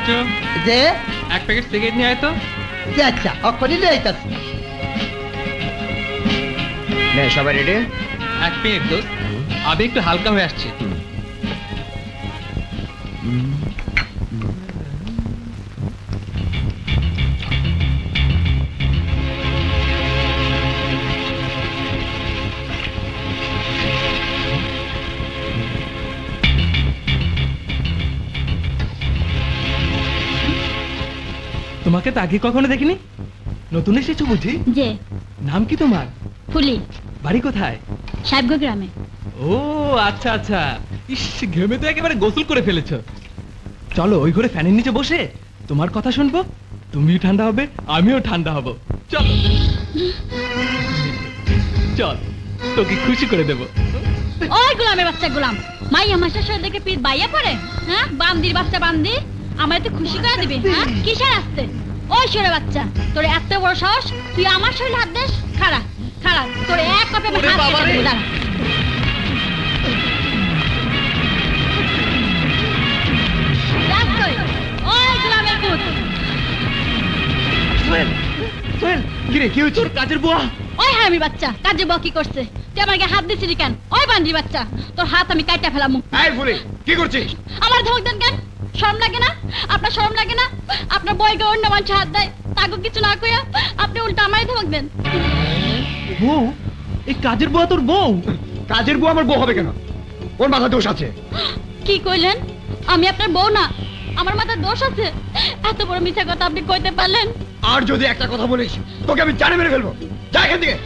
বাচ্চু যে এক packet cigarette নিয়ে আয় তো। আচ্ছা অক্ষরই লইতাছি। নে সবাই রেডি? এক মিনিট দোস্ত, আমি একটু হালকা হয়ে আসছি। তোমাকে তো আগে কখনো দেখিনি, নতুন এসেছো বুঝি? যে নাম কি তোমার? ফুলি। বাড়ি কোথায়? সাহেবগঞ্জ গ্রামে। ও আচ্ছা আচ্ছা, ইস ঘেমে তো একেবারে গোসল করে ফেলেছো। চলো ওই ঘরে ফ্যানের নিচে বসে তোমার কথা শুনবো, তুমিও ঠান্ডা হবে আমিও ঠান্ডা হব। চল চল, তোকে খুশি করে দেবো। ওই গোলামের বাচ্চা গোলাম, মাইয়া মাসের সাথে দেখে পিঠ বাইয়া পড়ে। হ্যাঁ বান্দির বাচ্চা বান্দি, আমার তো খুশি করে দিবি? হ্যাঁ কিসের আসতে? ওই সরে বাচ্চা, তোর এত বড় সাহস, তুই আমার শরীরে হাত দিস? খাড়া খাড়া, তোর এক কপে হাত কেটে দেবো। দাঁড়া। ওই গোলামের পুত। সোহেল, সোহেল, কি রে কি হয়েছে? তোর কাজের বুয়া। ওই হারামি বাচ্চা, কাজে বউ কি করছে? তুই আমার গায়ে হাত দিছিলি কেন? ওই বান্দির বাচ্চা, তোর হাত আমি কাইটা ফেলাম। এই ফুলি, কি করছিস? আমার ধমক দেন কেন? শরম লাগে না? আপনার শরম লাগে না? আপনার বইকে অন্য মানুষ হাত দেয়, তাকে কিছু না কইয়া আপনি উল্টা আমারই ধমক দেন। বউ? এই কাজের বুয়া তোর বউ? কাজের বউ আমার বউ হবে কেন? ওর মাথা দোষ আছে। কি কইলেন? আমি আপনার বউ না, আমার মাথায় দোষ আছে? এত বড় মিথ্যা কথা আপনি কইতে পারলেন? আর যদি একটা কথা বলিস তোকে আমি জানে মেরে ফেলবো। যা এখান থেকে।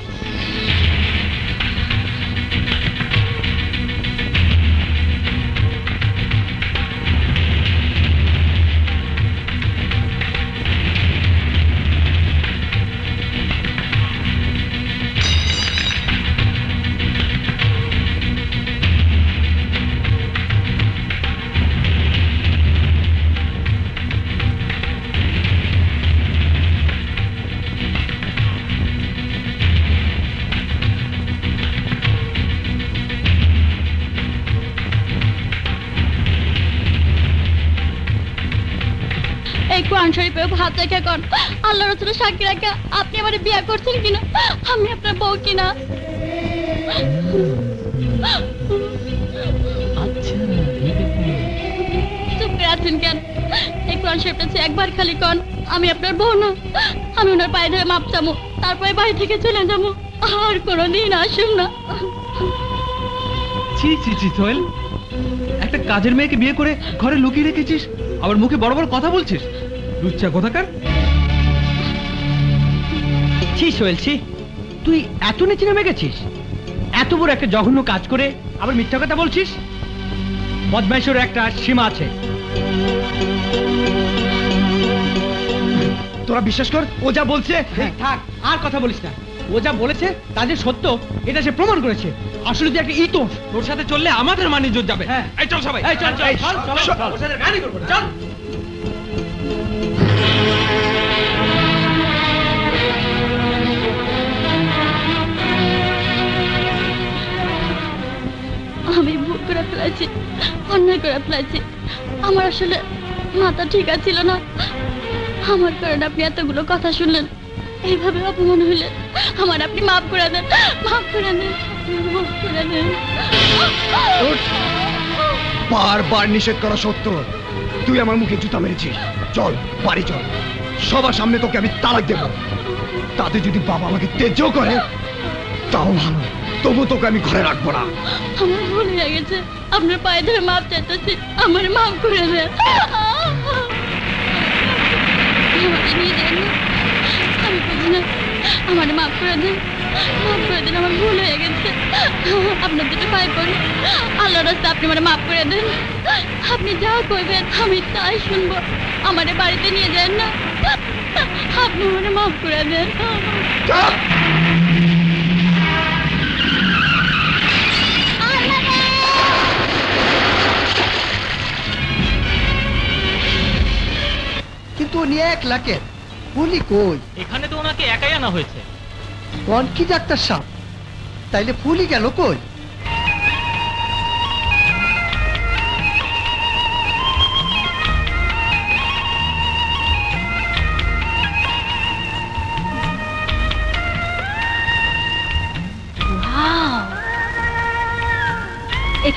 কোরআন শরীফে হাত রেখে কোন আল্লাহ রাসূলের সাক্ষী রাখা আপনি আমারে বিয়ে করছেন কিনা, আমি আপনার বউ কিনা? চুপ করে আছেন কেন? এই কোরআন শরীফটা একবার খালি কোন আমি আপনার বউ না, আমি ওনার পায়ে ধরে মাপ চামু, তারপরে বাড়ি থেকে চলে যাবো, আর কোনোদিন আসুন না। ছি ছি ছি সোহেল, একটা কাজের মেয়েকে বিয়ে করে ঘরে লুকিয়ে রেখেছিস, আবার মুখে বড় বড় কথা বলছিস, লুচ্চা কোথাকার। ছি সোহেল ছি, তুই এত নিচে নেমে গেছিস? এত বড় একটা জঘন্য কাজ করে আবার মিথ্যা কথা বলছিস? বদমাইশের একটা সীমা আছে। তোরা বিশ্বাস কর, ও যা বলছে। থাক, আর কথা বলিস না। ও যা বলেছে তা যে সত্য এটা সে প্রমাণ করেছে। আসলে তুই একটা ইতোষ। তোর সাথে চললে আমাদের মান ইজ্জত যাবে। হ্যাঁ। এই চল সবাই, এই চল চল এই, চল চল চল। চল, ওর সাথে গানি করবো না, চল। আমি ভুল করে ফেলেছি, অন্যায় করে ফেলেছি। আমার আসলে মাথা ঠিক ছিল না, আমার কারণে আপনি এতগুলো কথা শুনলেন, এইভাবে অপমান হইলেন। আমার আপনি মাফ করে দেন, মাফ করে দেন, মাফ করে দেন। বারবার নিষেধ করা সত্ত্বেও তুই আমার মুখে জুতা মেরেছিস। চল বাড়ি চল, সবার সামনে তোকে আমি তালাক দেব। তাতে যদি বাবা আমাকে তেজও করে তাও ভালো, তবু তোকে আমি ঘরে রাখবো না। আমার ভুল হয়ে গেছে, আপনার পায়ে ধরে মাফ চাইতেছি, আমার মাফ করে দেন। আমাকে নিয়ে যান না, আমি বুঝি না, আমার মাফ করে দেন, মাফ করে দেন, আমার ভুল হয়ে গেছে। আপনার দুটো পায়ে পড়ি, আল্লাহর রাস্তায় আপনি আমার মাফ করে দেন। আপনি যা কইবেন আমি তাই শুনবো, আমারে বাড়িতে নিয়ে যান না, আপনি আমার মাফ করে দেন। কিন্তু উনি 1 লাখের ফুলি কই? এখানে তো ওনাকে একাই আনা হয়েছে। কোন কি ডাক্তার সাহেব, তাইলে ফুলি গেল কই?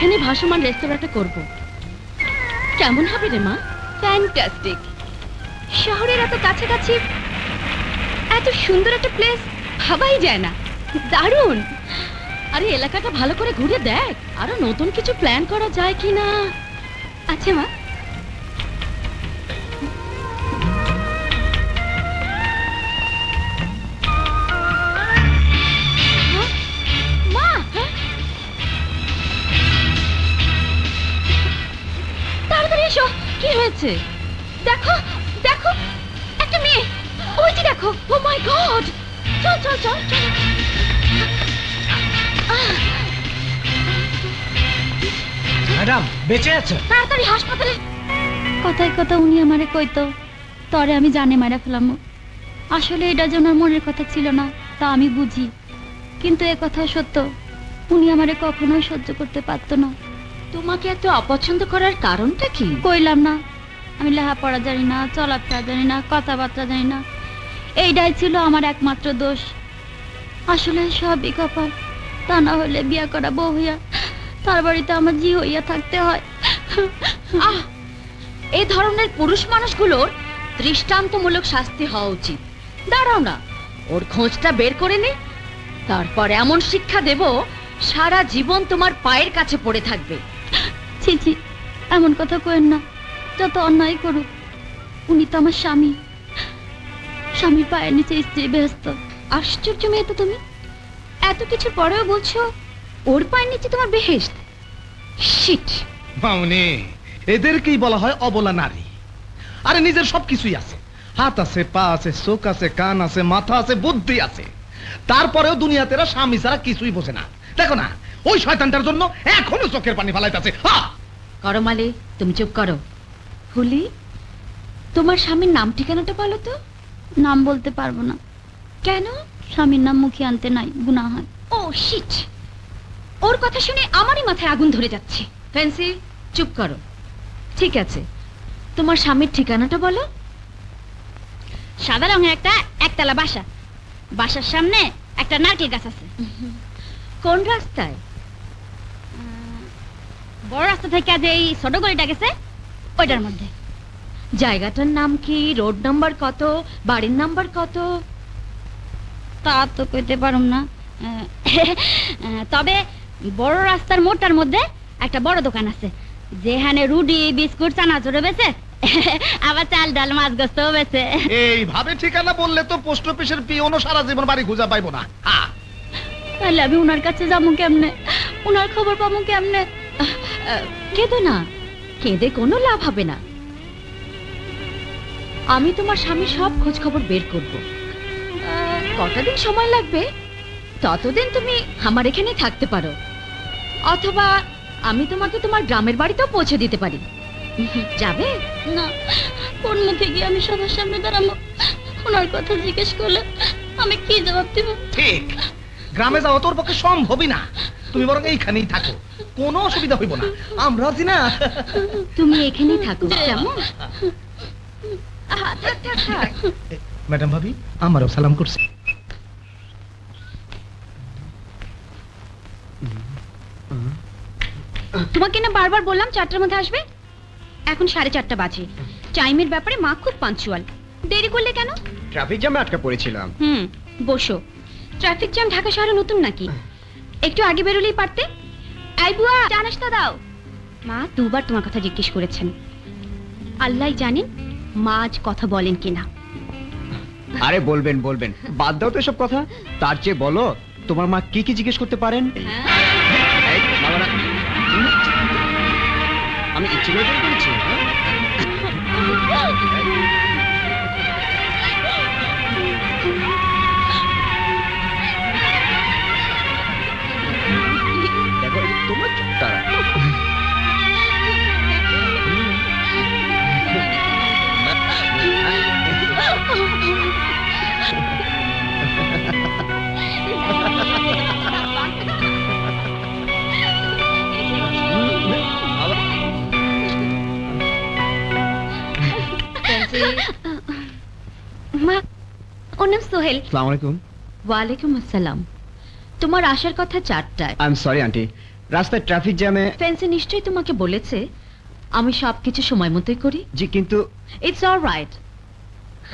এখানে ভাসমান রেস্তোরাঁটা করব। কেমন হবে রে মা? ফ্যান্টাস্টিক। শহরের এত কাছাকাছি এত সুন্দর একটা প্লেস ভাবাই যায় না। দারুণ। আরে এলাকাটা ভালো করে ঘুরে দেখ, আরো নতুন কিছু প্ল্যান করা যায় কিনা। আচ্ছা মা। মা, তাড়াতাড়ি এসো। কি হয়েছে? দেখো দেখো, একটা মেয়ে। ওই যে দেখো। ও মাই গড। চল চল চল চল। ম্যাডাম বেঁচে আছে? তাড়াতাড়ি হাসপাতালে। কথায় কথা উনি আমারে কইতো তরে আমি জানে মারা ফেলাম। আসলে এটা যে ওনার মনের কথা ছিল না তা আমি বুঝি, কিন্তু এ কথা সত্য, উনি আমারে কখনোই সহ্য করতে পারতো না। তোমাকে এত অপছন্দ করার কারণটা কি? কইলাম না, আমি লেখাপড়া জানি না, চলাফেরা জানি না, কথাবার্তা জানি না। এইটাই ছিল আমার একমাত্র দোষ। আসলে সবই কপাল। তা না হলে বিয়া করা বউ হইয়া তার বাড়িতে আমার জি হইয়া থাকতে হয়। এই ধরনের পুরুষ মানুষগুলোর দৃষ্টান্তমূলক শাস্তি হওয়া উচিত। দাঁড়াও না, ওর খোঁজটা বের করে নে, তারপর এমন শিক্ষা দেব সারা জীবন তোমার পায়ের কাছে পড়ে থাকবে। ছি ছি, এমন কথা কইেন না। যত অন্যায় করুক, উনি তো আমার স্বামী। স্বামীর পায়ের নিচে স্ত্রী ব্যস্ত। আশ্চর্য মেয়ে তো তুমি, এত কিছু পরেও বলছো ওর পায়ের নিচে তোমার বেহেশত। শিট মামুনি, এদেরকেই বলা হয় অবলা নারী। আরে নিজের সবকিছুই আছে, হাত আছে, পা আছে, চোখ আছে, কান আছে, মাথা আছে, বুদ্ধি আছে, তারপরেও দুনিয়াতে এরা স্বামী ছাড়া কিছুই বোঝে না। দেখো না, ওই শয়তানটার জন্য এখনো চোখের পানি ফালাইতেছে। করো মালে, তুমি চুপ করো। হুলি, তোমার স্বামীর নাম ঠিকানাটা বলো তো। নাম বলতে পারবো না। কেন? স্বামীর নাম মুখে আনতে নাই, গুনাহ হয়। ও শিট, ওর কথা শুনে আমারই মাথায় আগুন ধরে যাচ্ছে। ফ্যান্সি, চুপ করো। ঠিক আছে, তোমার স্বামীর ঠিকানাটা বলো। সাদা রঙের একটা একতলা বাসা, বাসার সামনে একটা নারকেল গাছ আছে। কোন রাস্তায়? বড় রাস্তা থেকে যে এই ছোট গলিটা গেছে ওইটার মধ্যে। জায়গাটার নাম কি? রোড নাম্বার কত? বাড়ির নাম্বার কত? তা তো কইতে পারুম না, তবে বড় রাস্তার মোড়টার মধ্যে একটা বড় দোকান আছে, যেখানে রুটি, বিস্কুট, চানাচুর বেচে, আবার চাল, ডাল, মাছ, গোস্তও বেচে। এইভাবে ঠিকানা বললে তো পোস্ট অফিসের পিওনও সারা জীবন বাড়ি খুঁজে পাইবো না। তাহলে আমি উনার কাছে যাবো কেমনে? উনার খবর পাবো কেমনে? কেঁদো না, কেঁদে কোনো লাভ হবে না। আমি তোমার স্বামীর সব খোঁজ খবর বের করব। কটা দিন সময় লাগবে, ততদিন তুমি আমার এখানেই থাকতে পারো, অথবা আমি তোমাকে তোমার গ্রামের বাড়িতেও পৌঁছে দিতে পারি। যাবে না? কোন মুখে গিয়ে আমি সবার সামনে দাঁড়াবো? ওনার কথা জিজ্ঞেস করলে আমি কি জবাব দেব? ঠিক, গ্রামে যাওয়া তোর পক্ষে সম্ভবই না। তুমি বরং এইখানেই থাকো, কোনো অসুবিধা হইব না, আমরা আছি না। তুমি এখানেই থাকো কেমন? ম্যাডাম ভাবি, আমারও সালাম করছি। তোমাকে না বারবার বললাম 4টার মধ্যে আসবে, এখন 4:30 বাজে। টাইমের ব্যাপারে মা খুব পাঞ্চুয়াল। দেরি করলে কেন? ট্রাফিক জ্যামে আটকা পড়েছিলাম। বসো। ট্রাফিক জ্যাম ঢাকা শহরে নতুন নাকি? একটু আগে বেরোলেই পারতে। এই বুয়া, চা নাস্তা দাও। মা দুবার তোমার কথা জিজ্ঞেস করেছেন, আল্লাহই জানেন মা আজ কথা বলেন কিনা। আরে বলবেন বলবেন, বাদ দাও তো এসব কথা। তার চেয়ে বলো তোমার মা কি কি জিজ্ঞেস করতে পারেন। এই, মাগো না। আমি ইচ্ছে করে তৈরি করেছি। দেখো তোমার তারা মা, ওর নাম সোহেল। আসসালামু আলাইকুম। ওয়ালাইকুম আসসালাম। তোমার আসার কথা 4টায়। আই এম সরি আন্টি, রাস্তায় ট্রাফিক জ্যামে। ফেন্সি নিশ্চয়ই তোমাকে বলেছে আমি সবকিছু সময় মতোই করি। জি, কিন্তু ইটস অলরাইট।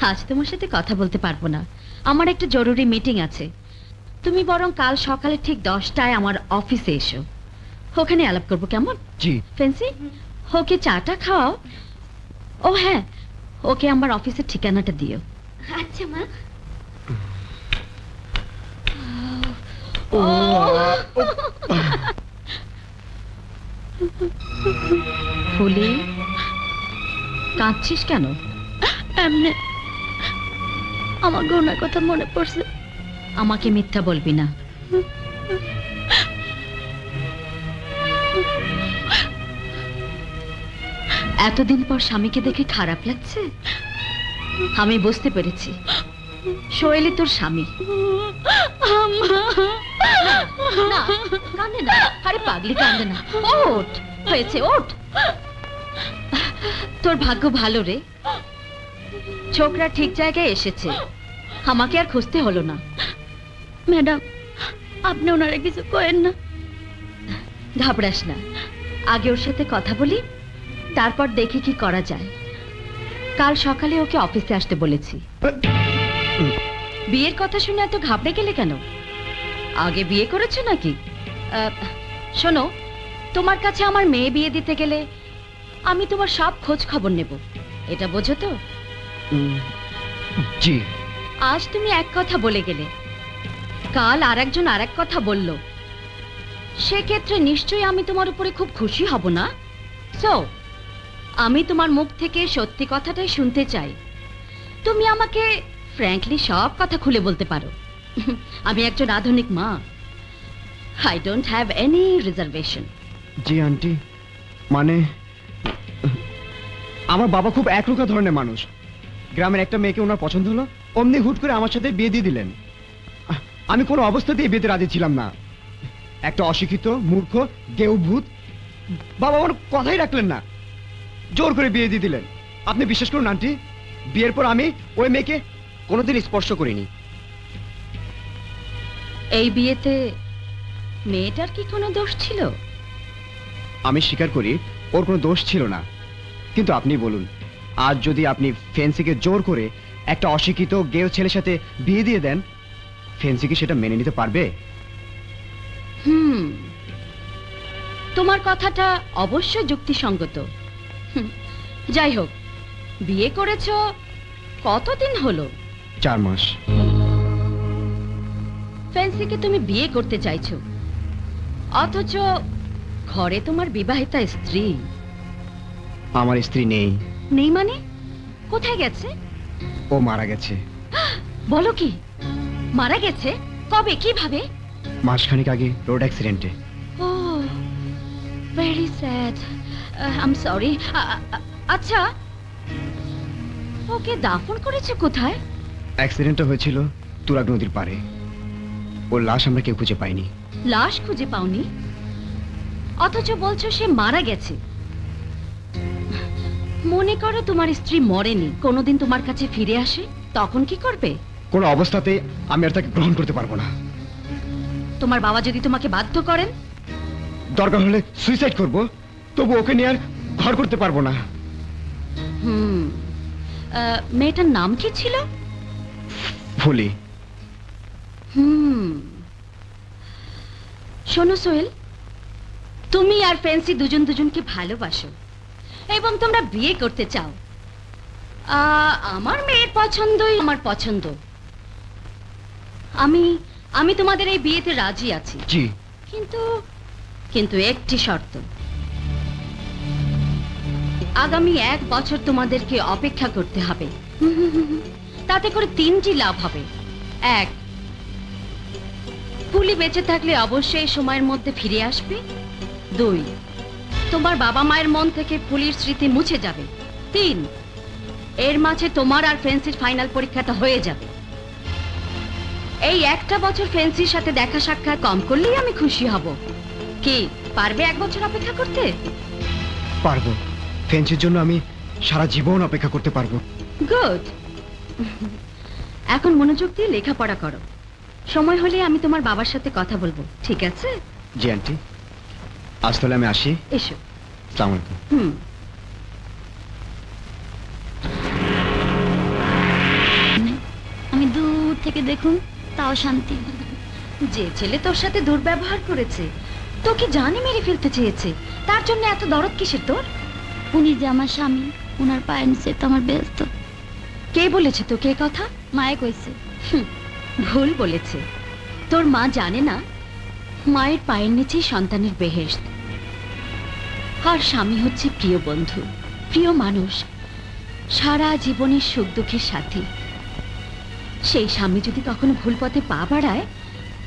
আজ তোমার সাথে কথা বলতে পারবো না, আমার একটা জরুরি মিটিং আছে। তুমি বরং কাল সকালে ঠিক 10টায় আমার অফিসে এসো, ওখানে আলাপ করবো, কেমন? জি। ফেন্সি, ওকে চাটা খাওয়াও। ও হ্যাঁ, ওকে আমার অফিসের ঠিকানাটা দিও। আচ্ছা মা। ফুলি, কাঁদছিস কেন? এমনি আমার গৌনার কথা মনে পড়ছে। আমাকে মিথ্যা বলবি না। এতদিন পর স্বামীকে দেখে খারাপ লাগছে? আমি বুঝতে পেরেছি, সোহেলি তোর স্বামী। না, কাঁদে না। আরে পাগলি, কাঁদে না। ওঠ, হয়েছে, ওঠ। তোর ভাগ্য ভালো রে, ছোকরা ঠিক জায়গায় এসেছে, আমাকে আর খুঁজতে হলো না। ম্যাডাম, আপনি ওনারা কিছু করেন না। ঘাবড়াস না, আগে ওর সাথে কথা বলি, তারপর দেখি কি করা যায়। কাল সকালে ওকে অফিসে আসতে বলেছি। বিয়ের কথা শুনে এত ঘাবড়ে গেলে কেন? আগে বিয়ে করেছো নাকি? শোনো, তোমার কাছে আমার মেয়ে বিয়ে দিতে গেলে আমি তোমার সব খোঁজ খবর নেব, এটা বোঝো তো? জি। আজ তুমি এক কথা বলে গেলে, কাল আরেকজন আরেক কথা বলল, সেক্ষেত্রে নিশ্চয়ই আমি তোমার উপরে খুব খুশি হব না? সো আমি তোমার মুখ থেকে সত্যি কথাটাই শুনতে চাই। তুমি আমাকে ফ্র্যাঙ্কলি সব কথা খুলে বলতে পারো। আমি একজন আধুনিক মা, I don't have any reservation. G aunty, মানে আমার বাবা খুব একরোখা ধরনের মানুষ। গ্রামের একটা মেয়েকে ওনার পছন্দ হলো, অমনি হুট করে আমার সাথে বিয়ে দিয়ে দিলেন। আমি কোনো অবস্থাতেই বিয়েতে রাজি ছিলাম না। একটা অশিক্ষিত, মূর্খ, গেউ ভূত বাবা আমার কথাই রাখলেন না, জোর করে বিয়ে দিয়ে দিলেন। আপনি বিশ্বাস করুন আন্টি, বিয়ের পর আমি ওই মেয়েকে কোনোদিন স্পর্শ করিনি। এই বিয়েতে মেয়েটার কি কোনো দোষ ছিল? আমি স্বীকার করি ওর কোনো দোষ ছিল না, কিন্তু আপনি বলুন, আজ যদি আপনি ফেন্সিকে জোর করে একটা অশিক্ষিত গেও ছেলের সাথে বিয়ে দিয়ে দেন, ফেন্সি কি সেটা মেনে নিতে পারবে? তোমার কথাটা অবশ্যই যুক্তিসঙ্গত। যাই হোক, বিয়ে করেছো কতদিন হলো? 4 মাস। ফেন্সিকে তুমি বিয়ে করতে চাইছো, অথচ ঘরে তোমার বিবাহিতা স্ত্রী। আমার স্ত্রী নেই। নেই মানে? কোথায় গেছে? ও মারা গেছে। বলো কি, মারা গেছে? কবে, কিভাবে? মাসখানেক আগে রোড অ্যাক্সিডেন্টে। Oh, very sad, I am sorry. আচ্ছা, ওকে দাফন করেছে কোথায়? অ্যাক্সিডেন্টটা হয়েছিল তুরাগ নদীর পাড়ে। ওর লাশ আমরা কেউ খুঁজে পাইনি। লাশ খুঁজে পাওনি, অথচ বলছো সে মারা গেছে। মনে করো তোমার স্ত্রী মরেনি, কোনোদিন তোমার কাছে ফিরে আসে, তখন কি করবে? কোনো অবস্থাতে আমি আর তাকে গ্রহণ করতে পারবো না। তোমার বাবা যদি তোমাকে বাধ্য করেন? দরকার হলে সুইসাইড করব, তবু ওকে নিয়ে আর ঘর করতে পারবো না। মেয়েটার নাম কি ছিল? ফুলি। শোনো সোহেল, তুমি আর ফেন্সি দুজন দুজনকে ভালোবাসো এবং তোমরা বিয়ে করতে চাও। আমার মেয়ের পছন্দই আমার পছন্দ। আমি তোমাদের এই বিয়েতে রাজি আছি। জি। কিন্তু একটি শর্ত। আগামী 1 বছর তোমাদেরকে অপেক্ষা করতে হবে। তাতে করে 3টি লাভ হবে। 1, ফুলি বেঁচে থাকলে অবশ্যই সময়ের মধ্যে ফিরে আসবে। 2, তোমার বাবা মায়ের মন থেকে ফুলির স্মৃতি মুছে যাবে। 3, এর মাঝে তোমার আর ফেন্সির ফাইনাল পরীক্ষাটা হয়ে যাবে। এই 1টা বছর ফেন্সির সাথে দেখা সাক্ষাৎ কম করলেই আমি খুশি হব। কি পারবে 1 বছর অপেক্ষা করতে? পারবো। ফেন্সির জন্য আমি সারা জীবন অপেক্ষা করতে পারবো। গুড। এখন মনোযোগ দিয়ে লেখাপড়া করো। সময় হলে আমি তোমার বাবার সাথে কথা বলবো, ঠিক আছে? জি আন্টি। আজ তাহলে আমি আসি। এসো। আসসালামু আলাইকুম। হুম। আমি দূর থেকে দেখুন তাও শান্তি। যে ছেলে তোর সাথে দুর্ব্যবহার করেছে, তোকে জানে মেরে ফেলতে চেয়েছে, তার জন্য এত দরদ কিসের তোর? উনি যে আমার স্বামী, ওনার পায়ের নিচে তো আমার ব্যস্ত। কে বলেছে তোকে এ কথা? মায়ে কইছে। ভুল বলেছে। তোর মা জানে না মায়ের পায়ের নিচেই সন্তানের বেহেশত। আর স্বামী হচ্ছে প্রিয় বন্ধু, প্রিয় মানুষ, সারা জীবনের সুখ দুঃখের সাথী। সেই স্বামী যদি কখনো ভুল পথে পা বাড়ায়,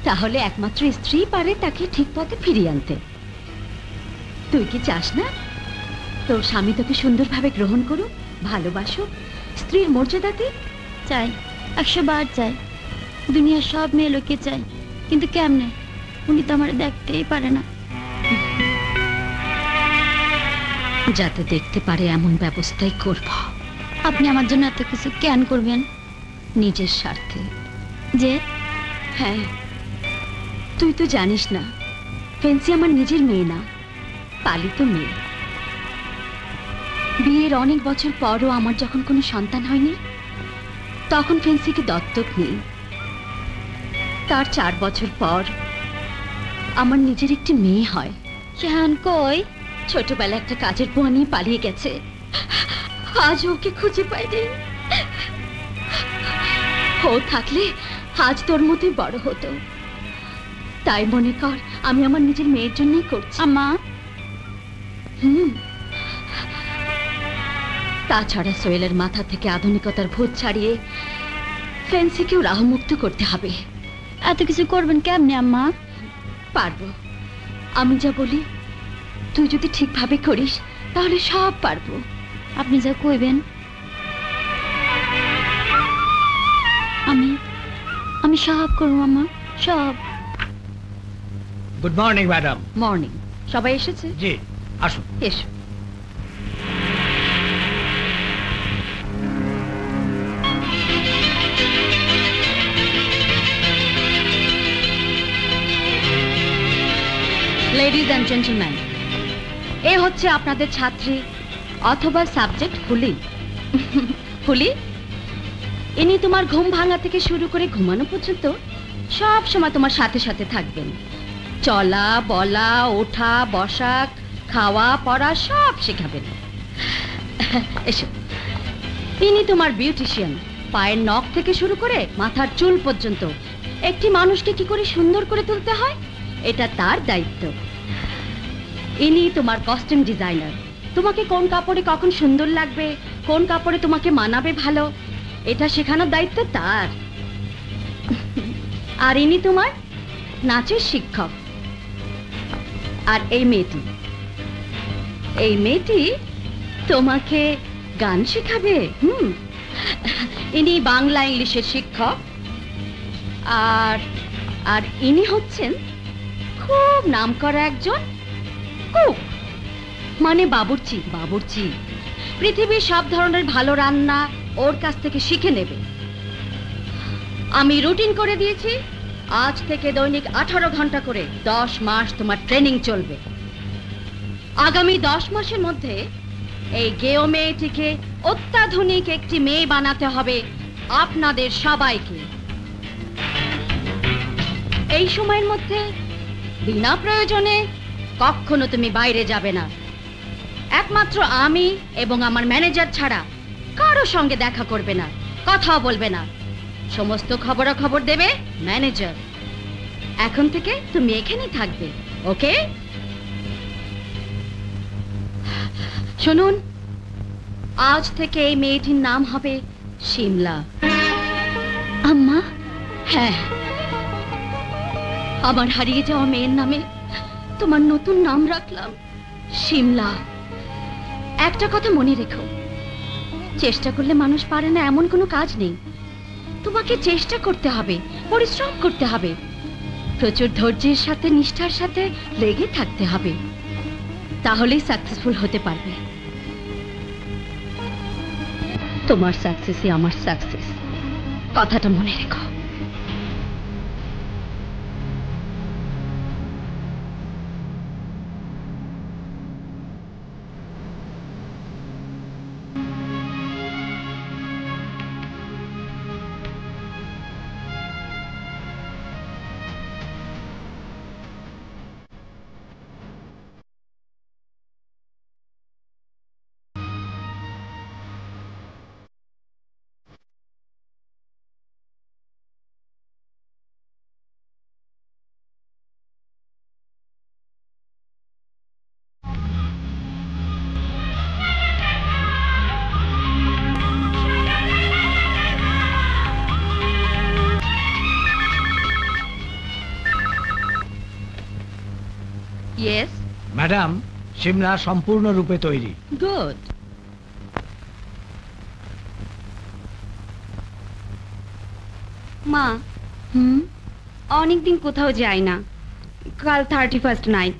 তাহলে একমাত্র স্ত্রী পারে তাকে ঠিক পথে ফিরিয়ে আনতে। তুই কি চাস না তোর স্বামী তোকে সুন্দরভাবে গ্রহণ করুক, ভালোবাসুক, স্ত্রীর মর্যাদাতে? চাই, 100 বার চাই। দুনিয়ার সব মেয়ে লোকে চাই, কিন্তু কেমনে? উনি তো আমার দেখতেই পারে না। যাতে দেখতে পারে এমন ব্যবস্থাই করব। আপনি আমার জন্য এত কিছু কেন করবেন? নিজের স্বার্থে। যে হ্যাঁ, তুই তো জানিস না ফেন্সি আমার নিজের মেয়ে না, পালিত মেয়ে। বিয়ের অনেক বছর পরও আমার যখন কোনো সন্তান হয়নি, তখন ফেন্সিকে দত্তক নিই। তার 4 বছর পর আমার নিজের একটি মেয়ে হয়। শাহান কই? ছোটবেলা একটা কাজের বুয়া নিয়ে পালিয়ে গেছে, আজ ওকে খুঁজে পাইনি। ও থাকলে আজ তোর মতোই বড় হতো। তাই মনে কর আমি আমার নিজের মেয়ের জন্যই করছি। আম্মা, তাছাড়া সোহেলের মাথা থেকে আধুনিকতার ভূত ছাড়িয়ে ফেন্সিকেও রাহমুক্ত করতে হবে। এত কিছু করবেন কেমনে আম্মা? পারবো, আমি যা বলি তুই যদি ঠিকভাবে করিস তাহলে সব পারবো। আপনি যা কইবেন আমি সব করবো আম্মা, সব। Good morning madam. মর্নিং। সবাই এসেছে? জি, আসুন। এসো। লেডিজ অ্যান্ড জেন্টলম্যান, এ হচ্ছে আপনাদের ছাত্রী অথবা সাবজেক্ট ফুলি। ফুলি, ইনি তোমার ঘুম ভাঙা থেকে শুরু করে ঘুমানো পর্যন্ত সব সময় তোমার সাথে সাথে থাকবেন। চলা, বলা, ওঠা, বসা, খাওয়া, পড়া সব শেখাবেন। এসো। ইনি তোমার বিউটিশিয়ান। পায়ের নখ থেকে শুরু করে মাথার চুল পর্যন্ত একটি মানুষকে কি করে সুন্দর করে তুলতে হয়, এটা তার দায়িত্ব। ইনি তোমার কস্টিউম ডিজাইনার। তোমাকে কোন কাপড়ে কখন সুন্দর লাগবে, কোন কাপড়ে তোমাকে মানাবে ভালো, এটা শেখানোর দায়িত্ব তার। আর ইনি তোমার নাচের শিক্ষক। আর এই মেয়েটি তোমাকে গান শেখাবে। ইনি বাংলা ইংলিশের শিক্ষক। আর ইনি হচ্ছেন খুব নামকরা একজন কুক, মানে বাবুর্চি। পৃথিবীর সব ধরনের ভালো রান্না ওর কাছ থেকে শিখে নেবে। আমি রুটিন করে দিয়েছি, আজ থেকে দৈনিক 18 ঘন্টা করে 10 মাস তোমার ট্রেনিং চলবে। আগামী 10 মাসের মধ্যে এই গেও মেয়েটিকে অত্যাধুনিক একটি মেয়ে বানাতে হবে আপনাদের সবাইকে। এই সময়ের মধ্যে বিনা প্রয়োজনে কখনো তুমি বাইরে যাবে না। একমাত্র আমি এবং আমার ম্যানেজার ছাড়া কারো সঙ্গে দেখা করবে না, কথাও বলবে না। সমস্ত খবরাখবর দেবে ম্যানেজার। এখন থেকে তুমি এখানেই থাকবে, ওকে? শুনুন, আজ থেকে এই মেয়েটির নাম হবে শিমলা। আম্মা? হ্যাঁ, আমার হারিয়ে যাওয়া মেয়ের নামে তোমার নতুন নাম রাখলাম শিমলা। একটা কথা মনে রেখো, চেষ্টা করলে মানুষ পারে না এমন কোনো কাজ নেই। তোমাকে চেষ্টা করতে হবে, পরিশ্রম করতে হবে, প্রচুর ধৈর্যের সাথে নিষ্ঠার সাথে লেগে থাকতে হবে, তাহলেই সাকসেসফুল হতে পারবে। তোমার সাকসেসই আমার সাকসেস, কথাটা মনে রেখো। ইয়েস, ম্যাডাম, সিমলা সম্পূর্ণরূপে তৈরি। গুড। মা, অনেকদিন কোথাও যাই না। কাল 31st নাইট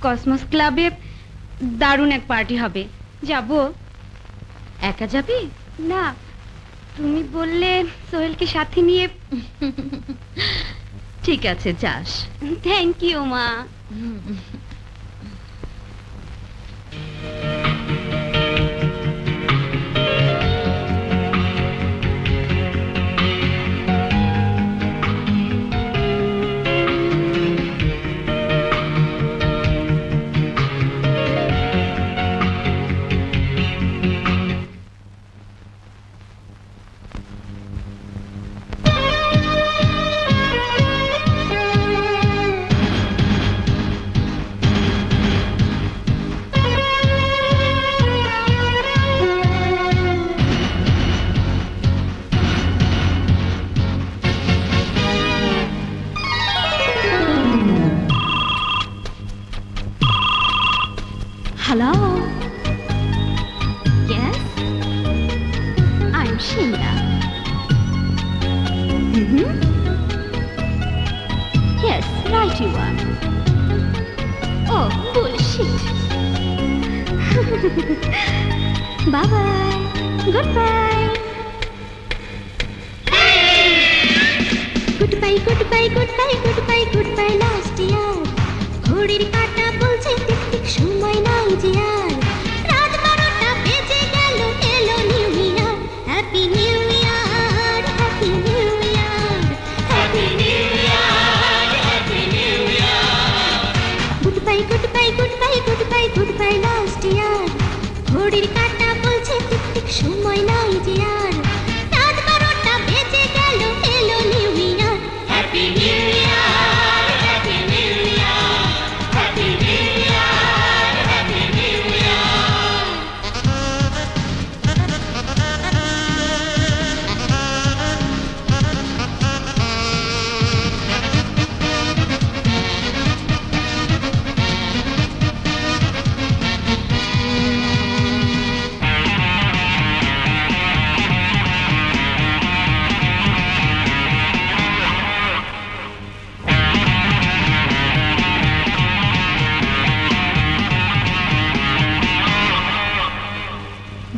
কসমস ক্লাবে দারুণ এক পার্টি হবে, যাব? একা যাবি? না, তুমি বললে সোহেলকে সাথে নিয়ে। ঠিক আছে, যাস। থ্যাংক ইউ মা। Hello. Yes, I'm Sheila. Yes, right you are. Oh, bullshit. Bye-bye. Goodbye. Goodbye, goodbye, goodbye, goodbye, goodbye, last year. ঘড়ির কাঁটা বলছে টিক টিক, সময় নাই যে আর। রাত 12টা বেজে গেল, এলো new year. Happy new year, happy new year, happy new year, happy new ইয়ার। Goodbye, goodbye, goodbye, goodbye, goodbye, last year. ঘড়ির কাঁটা বলছে টিক টিক, সময় নাই যে আর। রাত 12টা বেজে গেল, এলো new year. Happy new year, happy new year, happy new year, happy new ইয়ার।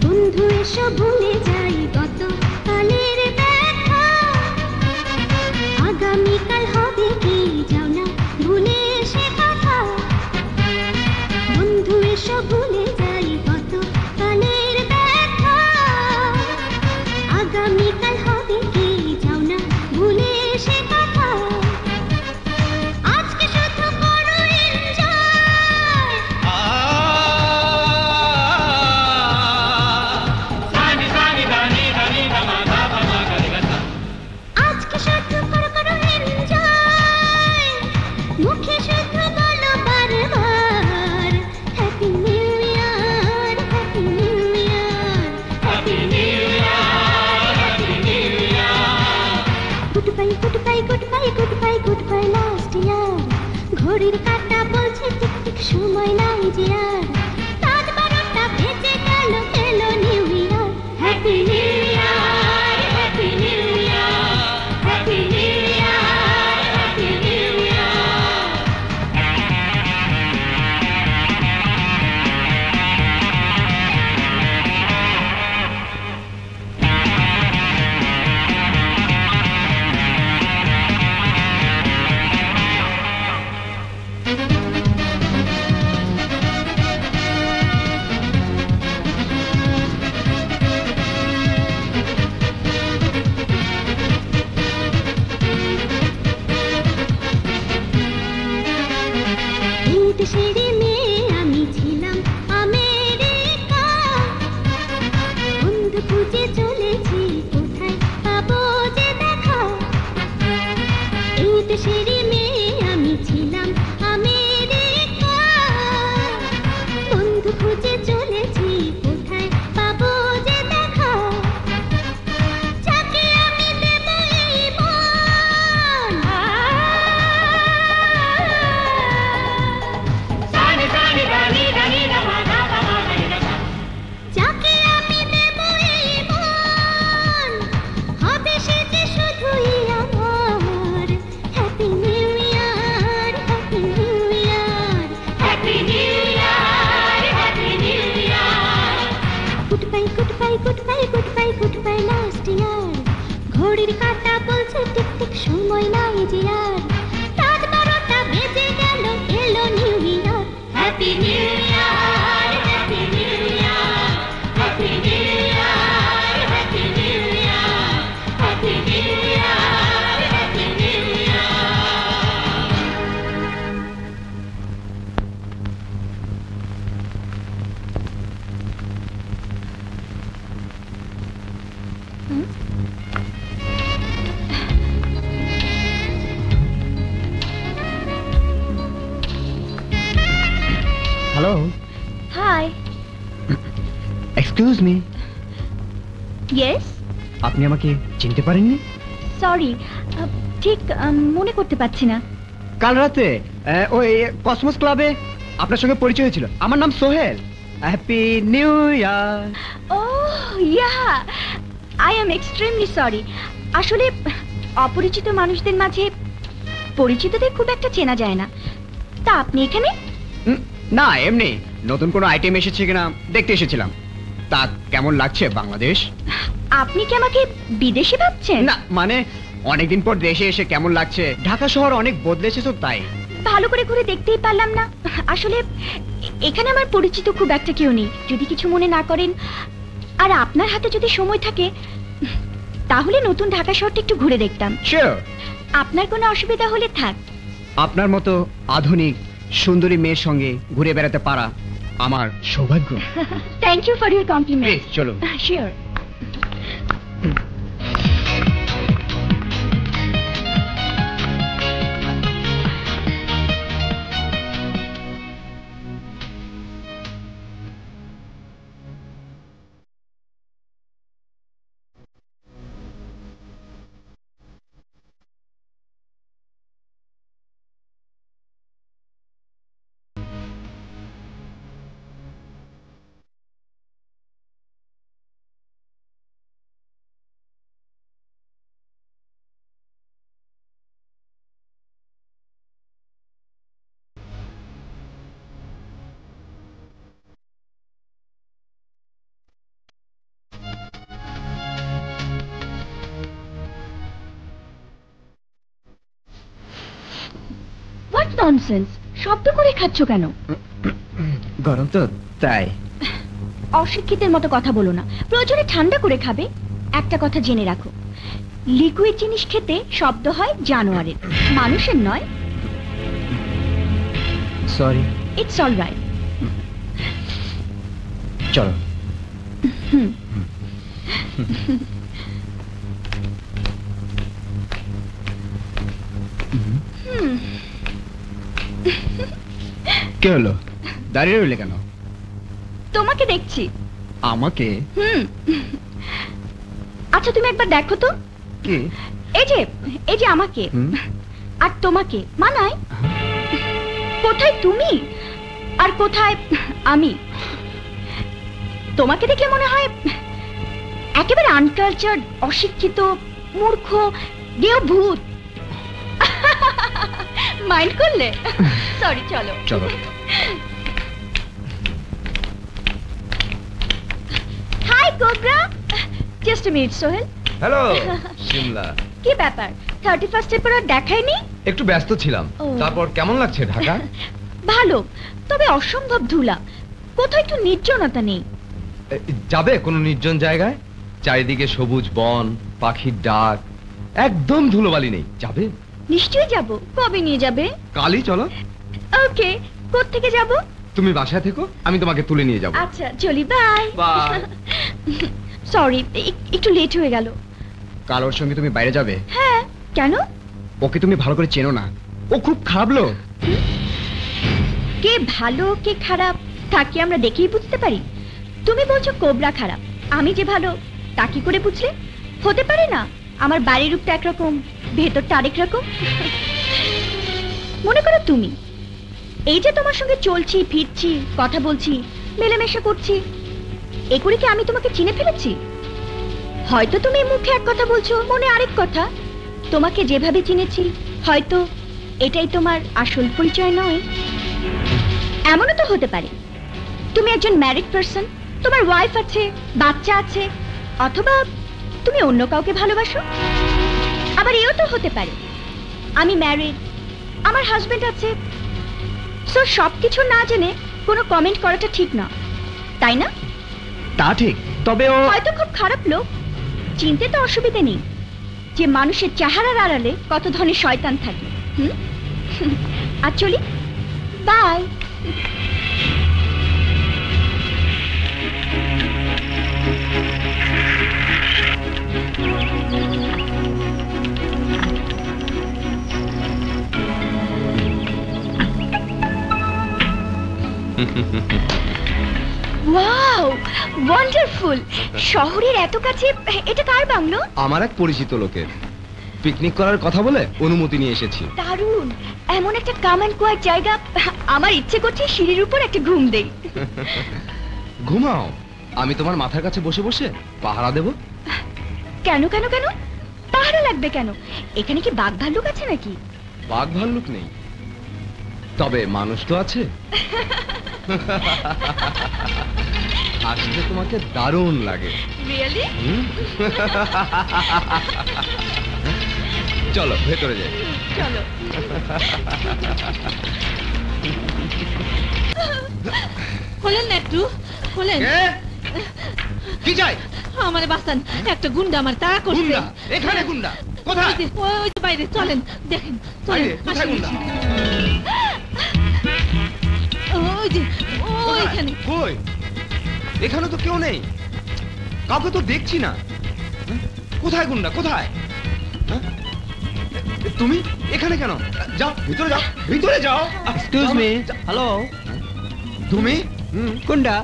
বন্ধু এসো ভুলে যাই গত কালের ব্যথা, আগামীকাল হবে কি যাও না ভুলে সে কথা। বন্ধু এসো ভুলে যাই গত কালের ব্যথা, আগামীকাল হবে কি যাও না ভুলে সে কথা। আজকে শুধু করো এনজয়, আজকে শুধু করো এনজয়। মুখে শুধু বলো বারবার happy new year, happy new year, happy new year, happy new ইয়ার। Goodbye, goodbye, goodbye, goodbye, goodbye, last year. ঘড়ির কাঁটা বলছে টিক টিক, সময় নাই যে আর। রাত 12টা বেজে গেল, এলো new year. Happy new year, happy new year, happy new year, happy new ইয়ার। Good bye last year. ঘড়ির কাঁটা বলছে টিক টিক সময় নাই যে আর। রাত 12টা বেজে গেল, এলো new year. Happy new year, happy new year, happy new year, happy new year, happy new year, happy new year. Hello, hi. Excuse me, yes, আপনি আমাকে চিনতে পারেননি? সরি, ঠিক মনে করতে পারছি না। কাল রাতে ওই কসমোস ক্লাবে আপনার সঙ্গে পরিচয় হয়েছিল। আমার নাম Sohel. Happy new year. Oh yeah, I am extremely sorry. আসলে অপরিচিত মানুষদের মাঝে পরিচিতদের খুব একটা চেনা যায় না। তা আপনি এখানে? না, এমনি নতুন কোনো আইটেম এসেছে কিনা দেখতে এসেছিলাম। তা কেমন লাগছে বাংলাদেশ? আপনি কি আমাকে বিদেশি ভাবছেন? না, মানে অনেকদিন পর দেশে এসে কেমন লাগছে। ঢাকা শহর অনেক বদলেছে তো, তাই। ভালো করে ঘুরে দেখতেই পারলাম না। আসলে এখানে আমার পরিচিত খুব একটা কেউ নেই, যদি কিছু মনে না করেন। আর আপনার হাতে যদি সময় থাকে তাহলে নতুন ঢাকা শহরটা একটু ঘুরে দেখতাম। শিওর। আপনার কোনো অসুবিধা হলে থাক। আপনার মতো আধুনিক সুন্দরী মেয়ের সঙ্গে ঘুরে বেড়াতে পারা আমার সৌভাগ্য। Thank you for your compliment. চলুন। শিওর। What nonsense! শব্দ করে খাচ্ছ কেন? গরম তো, তাই। অশিক্ষিতের মতো কথা বলো না। প্রয়োজনে ঠান্ডা করে খাবে। একটা কথা জেনে রাখো, লিকুইড জিনিস খেতে শব্দ হয় জানোয়ারের, মানুষের নয়। সরি। It's all right. চলো। কি হলো, দাঁড়িয়ে রইলে কেন? তোমাকে দেখছি। আমাকে? আচ্ছা তুমি একবার দেখো তো। কি? এই যে আমাকে আর তোমাকে মানায়? কোথায় তুমি আর কোথায় আমি? তোমাকে দেখলে মনে হয় একেবারে আনকালচার্ড, অশিক্ষিত, মূর্খ, গেও ভূত। মাইন্ড করলে? সরি, চলো চলো। Hi cobra. Just a minute Sohel. Hello Shimla. কি ব্যাপার, 31st এর পর আর দেখাইনি? একটু ব্যস্ত ছিলাম। ও। তারপর কেমন লাগছে ঢাকা? ভালো, তবে অসম্ভব ধুলা। কোথাও একটু নির্জনতা নেই? যাবে কোনো নির্জন জায়গায়? চারিদিকে সবুজ বন, পাখির ডাক, একদম ধুলোবালি নেই। যাবে? নিশ্চয়ই যাব। কবে নিয়ে যাবে? কালই চলো। ওকে, কোত্থেকে যাব? তুমি বাসায় থেকো, আমি তোমাকে তুলে নিয়ে যাবো। আচ্ছা চলি, বাই। বাই। সরি, একটু লেট হয়ে গেল। কাল ওর সঙ্গে তুমি বাইরে যাবে? হ্যাঁ, কেন? ওকে তুমি ভালো করে চেনো না, ও খুব খারাপ লোক। কে ভালো কে খারাপ তা কি আমরা দেখেই বুঝতে পারি? তুমি বলছো কোবরা খারাপ, আমি যে ভালো তা কি করে বুঝলে? হতে পারে না আমার বাড়ির রূপটা একরকম, ভেতরটা আরেক রকম। মনে করো তুমি, এই যে তোমার সঙ্গে চলছি ফিরছি, কথা বলছি, মেলামেশা করছি, এ করে কি আমি তোমাকে চিনে ফেলেছি? হয়তো তুমি মুখে এক কথা বলছো, মনে আরেক কথা। তোমাকে যেভাবে চিনেছি হয়তো এটাই তোমার আসল পরিচয় নয়। এমনও তো হতে পারে তুমি একজন ম্যারিড পারসন, তোমার ওয়াইফ আছে, বাচ্চা আছে, অথবা তুমি অন্য কাউকে ভালোবাসো। আবার এও তো হতে পারে আমি ম্যারিড, আমার হাজবেন্ড আছে। সো সবকিছু না জেনে কোনো কমেন্ট করাটা ঠিক না, তাই না? তা ঠিক, তবে ও হয়তো খুব খারাপ লোক, চিনতে তো অসুবিধে নেই যে মানুষের চেহারার আড়ালে কত ধরনের শয়তান থাকে। আর চলি, বাই। Wow, wonderful! শহরের এত কাছে, এটা কার বাংলো? আমার এক পরিচিত লোকের, পিকনিক করার কথা বলে অনুমতি নিয়ে এসেছি। দারুণ! এমন একটা কাম অ্যান্ড কোয়াইট জায়গা, আমার ইচ্ছে করছে সিঁড়ির উপর একটা ঘুম দেই। ঘুমাও, আমি তোমার মাথার কাছে বসে বসে পাহারা দেব। কেন কেন কেন পাহারা লাগবে কেন? এখানে কি বাঘ ভাল্লুক আছে নাকি? বাঘ ভাল্লুক নেই, তবে মানুষ তো আছে। আসলে তোমাকে দারুণ লাগে। রিয়েলি? চলো ভেতরে যাই। চলো। খোলেন না একটু, খোলেন। কি চাই? আমার বাসান, একটা গুন্ডা আমার তাড়া করছে। গুন্ডা? এখানে গুন্ডা? কোথায়? ওই যে বাইরে, চলেন দেখেন, চলেন। কোথায় গুন্ডা? ওই যে ওইখানে। কই? এখানে তো কেউ নেই, কাউকে তো দেখছি না। কোথায় গুন্ডা, কোথায়? তুমি এখানে কেন? যাও ভিতরে, যাও ভিতরে যাও। এক্সকিউজ মি, হ্যালো, তুমি গুন্ডা?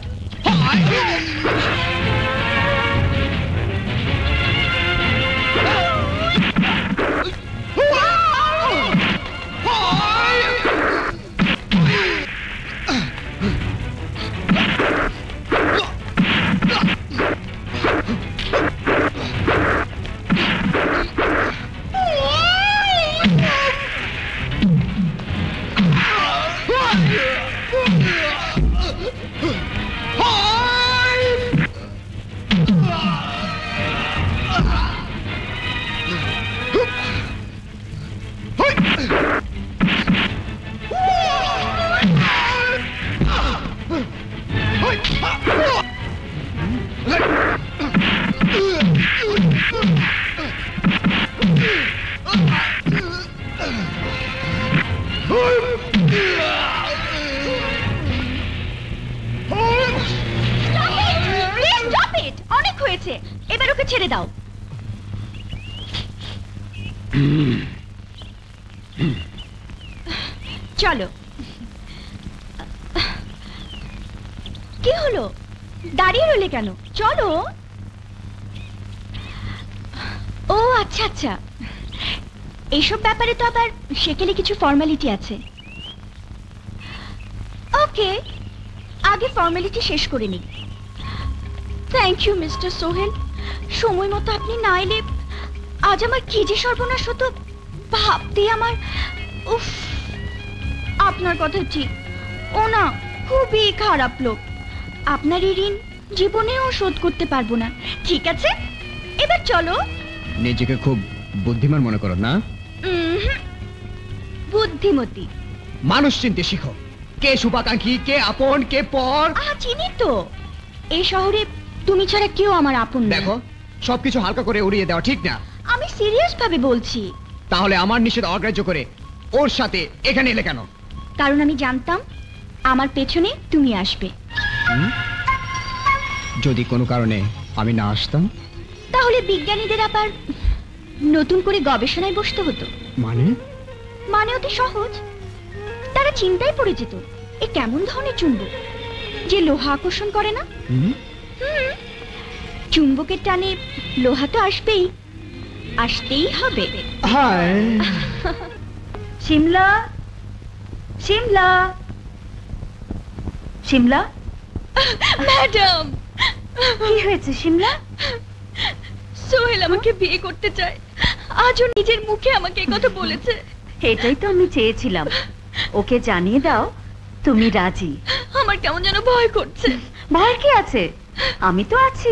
অনেক হয়েছে, এবার ওকে ছেড়ে দাও। চলো। কি হলো, দাঁড়িয়ে রইলে কেন? চলো। ও আচ্ছা আচ্ছা, এইসব ব্যাপারে তো আবার সেকেলে কিছু ফর্মালিটি আছে। ওকে, আগে ফর্মালিটি শেষ করে নিই। থ্যাংক ইউ মিস্টার সোহেল, সময় মতো আপনি না এলে আজ আমার কি যে সর্বনাশ হতো ভাবতে আমার। উফ, আপনার কথা ঠিক, ও না খুবই খারাপ লোক। আপনার এই ঋণ জীবনেও শোধ করতে পারবো না। ঠিক আছে, এবার চলো। নিজেকে খুব বুদ্ধিমান মনে করো না? বুদ্ধিমতী। মানুষ চিনতে শিখো, কে শুভাকাঙ্ক্ষী, কে আপন, কে পর। চিনি তো, এই শহরে তুমি ছাড়া কেউ আমার আপন না। দেখো, সবকিছু হালকা করে উড়িয়ে দেওয়া ঠিক না। আমি সিরিয়াস ভাবে বলছি। তাহলে আমার নিষেধ অগ্রাহ্য করে ওর সাথে এখানে এলে কেন? কারণ আমি জানতাম আমার পেছনে তুমি আসবে। যদি কোনো কারণে আমি না আসতাম, তাহলে বিজ্ঞানীদের আবার নতুন করে গবেষণায় বসতে হতো। মানে অতি সহজ, তারা চিন্তায় পড়ে যেত এ কেমন ধরনের চুম্বক যে লোহা আকর্ষণ করে না। চুম্বকের টানে লোহা তো আসবেই, আসতেই হবে। শিমলা, শিমলা, শিমলা। ম্যাডাম, কি হয়েছে শিমলা? সোহেল আমাকে বিয়ে করতে চায়, আজও নিজের মুখে আমাকে এই কথা বলেছে। এটাই তো আমি চেয়েছিলাম, ওকে জানিয়ে দাও তুমি রাজি। আমার কেমন যেন ভয় করছে। ভয় কি আছে, আমি তো আছি।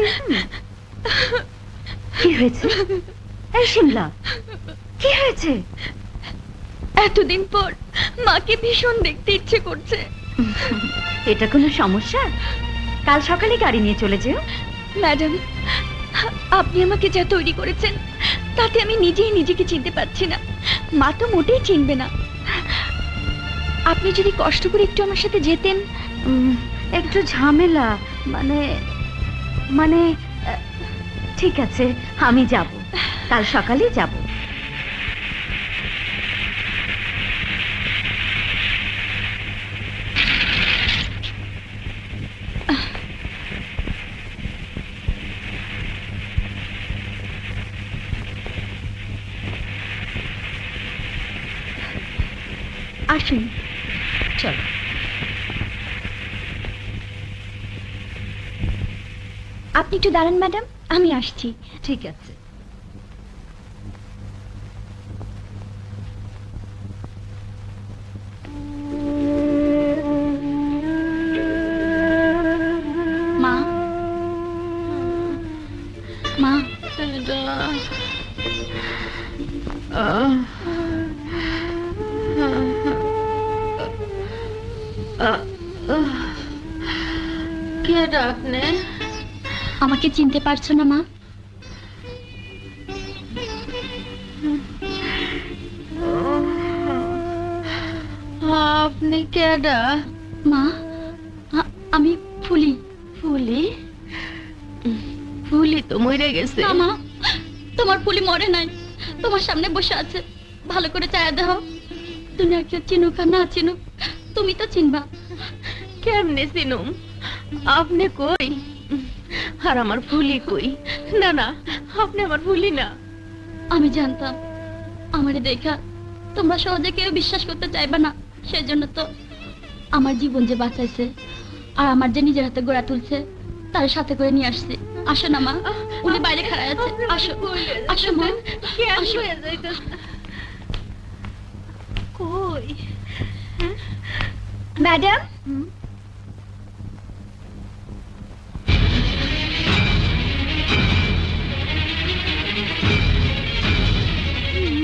কি হয়েছে এই শিমলা, কি হয়েছে? এতদিন পর মাকে ভীষণ দেখতে ইচ্ছে করছে। এটা কোনো সমস্যা? কাল সকালে গাড়ি নিয়ে চলে যেও। ম্যাডাম, আপনি আমাকে যা তৈরি করেছেন তাতে আমি নিজেই নিজেকে চিনতে পারছি না। মা তো মোটেই চিনবে না। আপনি যদি কষ্ট করে একটু আমার সাথে যেতেন। একটু ঝামেলা মানে মানে ঠিক আছে, আমি যাব, কাল সকালেই যাব। আসুন। চলো। আপনি একটু দাঁড়ান ম্যাডাম, আমি আসছি। ঠিক আছে। মা, মা, কে ডাকনে? আমাকে চিনতে পারছো না মা? আপনি কেডা? মা, আমি ফুলি। ফুলি? ফুলি তো মরে গেছে। না মা, তোমার ফুলি মরে নাই, তোমার সামনে বসে আছে। ভালো করে চায়া দাও। দুনিয়ার কেউ চিনুক আর না চিনুক, তুমি তো চিনবা। কেমনে চিনুম? আপনি কই আর আমার ফুলি কই? না না, আপনি আমার ফুলি না। আমি জানতাম আমারে দেখা তোমরা সহজে কেউ বিশ্বাস করতে চাইবে না, সেজন্য তো আমার জীবন যে বাঁচাইছে আর আমার যে নিজের হাতে গড়া তুলছে তার সাথে করে নিয়ে আসছি। আসো না মা, উনি বাইরে খাড়ায় আছে। আসো আসো মা, আসো। কই ম্যাডাম?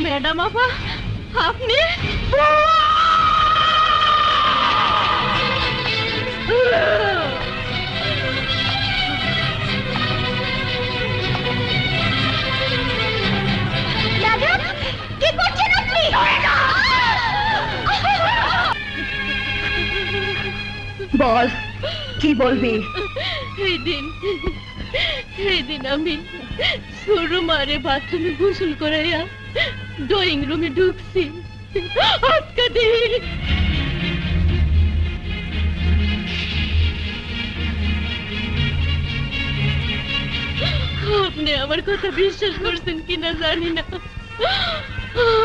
ম্যাডাম আপা, আপনি? ম্যাডাম, কি করছেন আপনি? বল, কি বলবি? এই দিন আমি সরু মারে বাথরুমে গোসল করাইয়া ড্রয়িং রুমে ঢুকছি। আজকে দিন আপনি আমার কথা বিশ্বাস করছেন কিনা জানি না,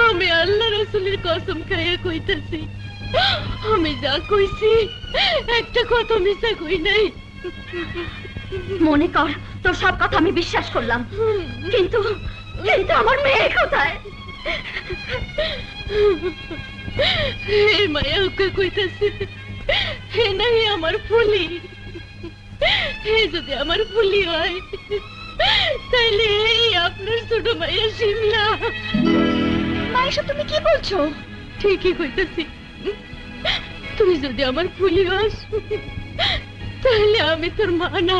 আমি আল্লাহ রাসূলের কসম খাইয়া কইতাছি, আমি যা কইছি একটা কথা মিছা কই নাই। মনে কর তোর সব কথা আমি বিশ্বাস করলাম, কিন্তু কিন্তু আমার মেয়ে কোথায়? এই মায়া ওকে কইতাছে হে নাই আমার ফুলি। হে যদি আমার ফুলি হয় তাহলে এই আপনার ছোট মাইয়া শিমলা। মায়েশা, তুমি কি বলছো? ঠিকই কইতাছি, তুই যদি আমার ফুলি হস তাহলে আমি তোর মা না,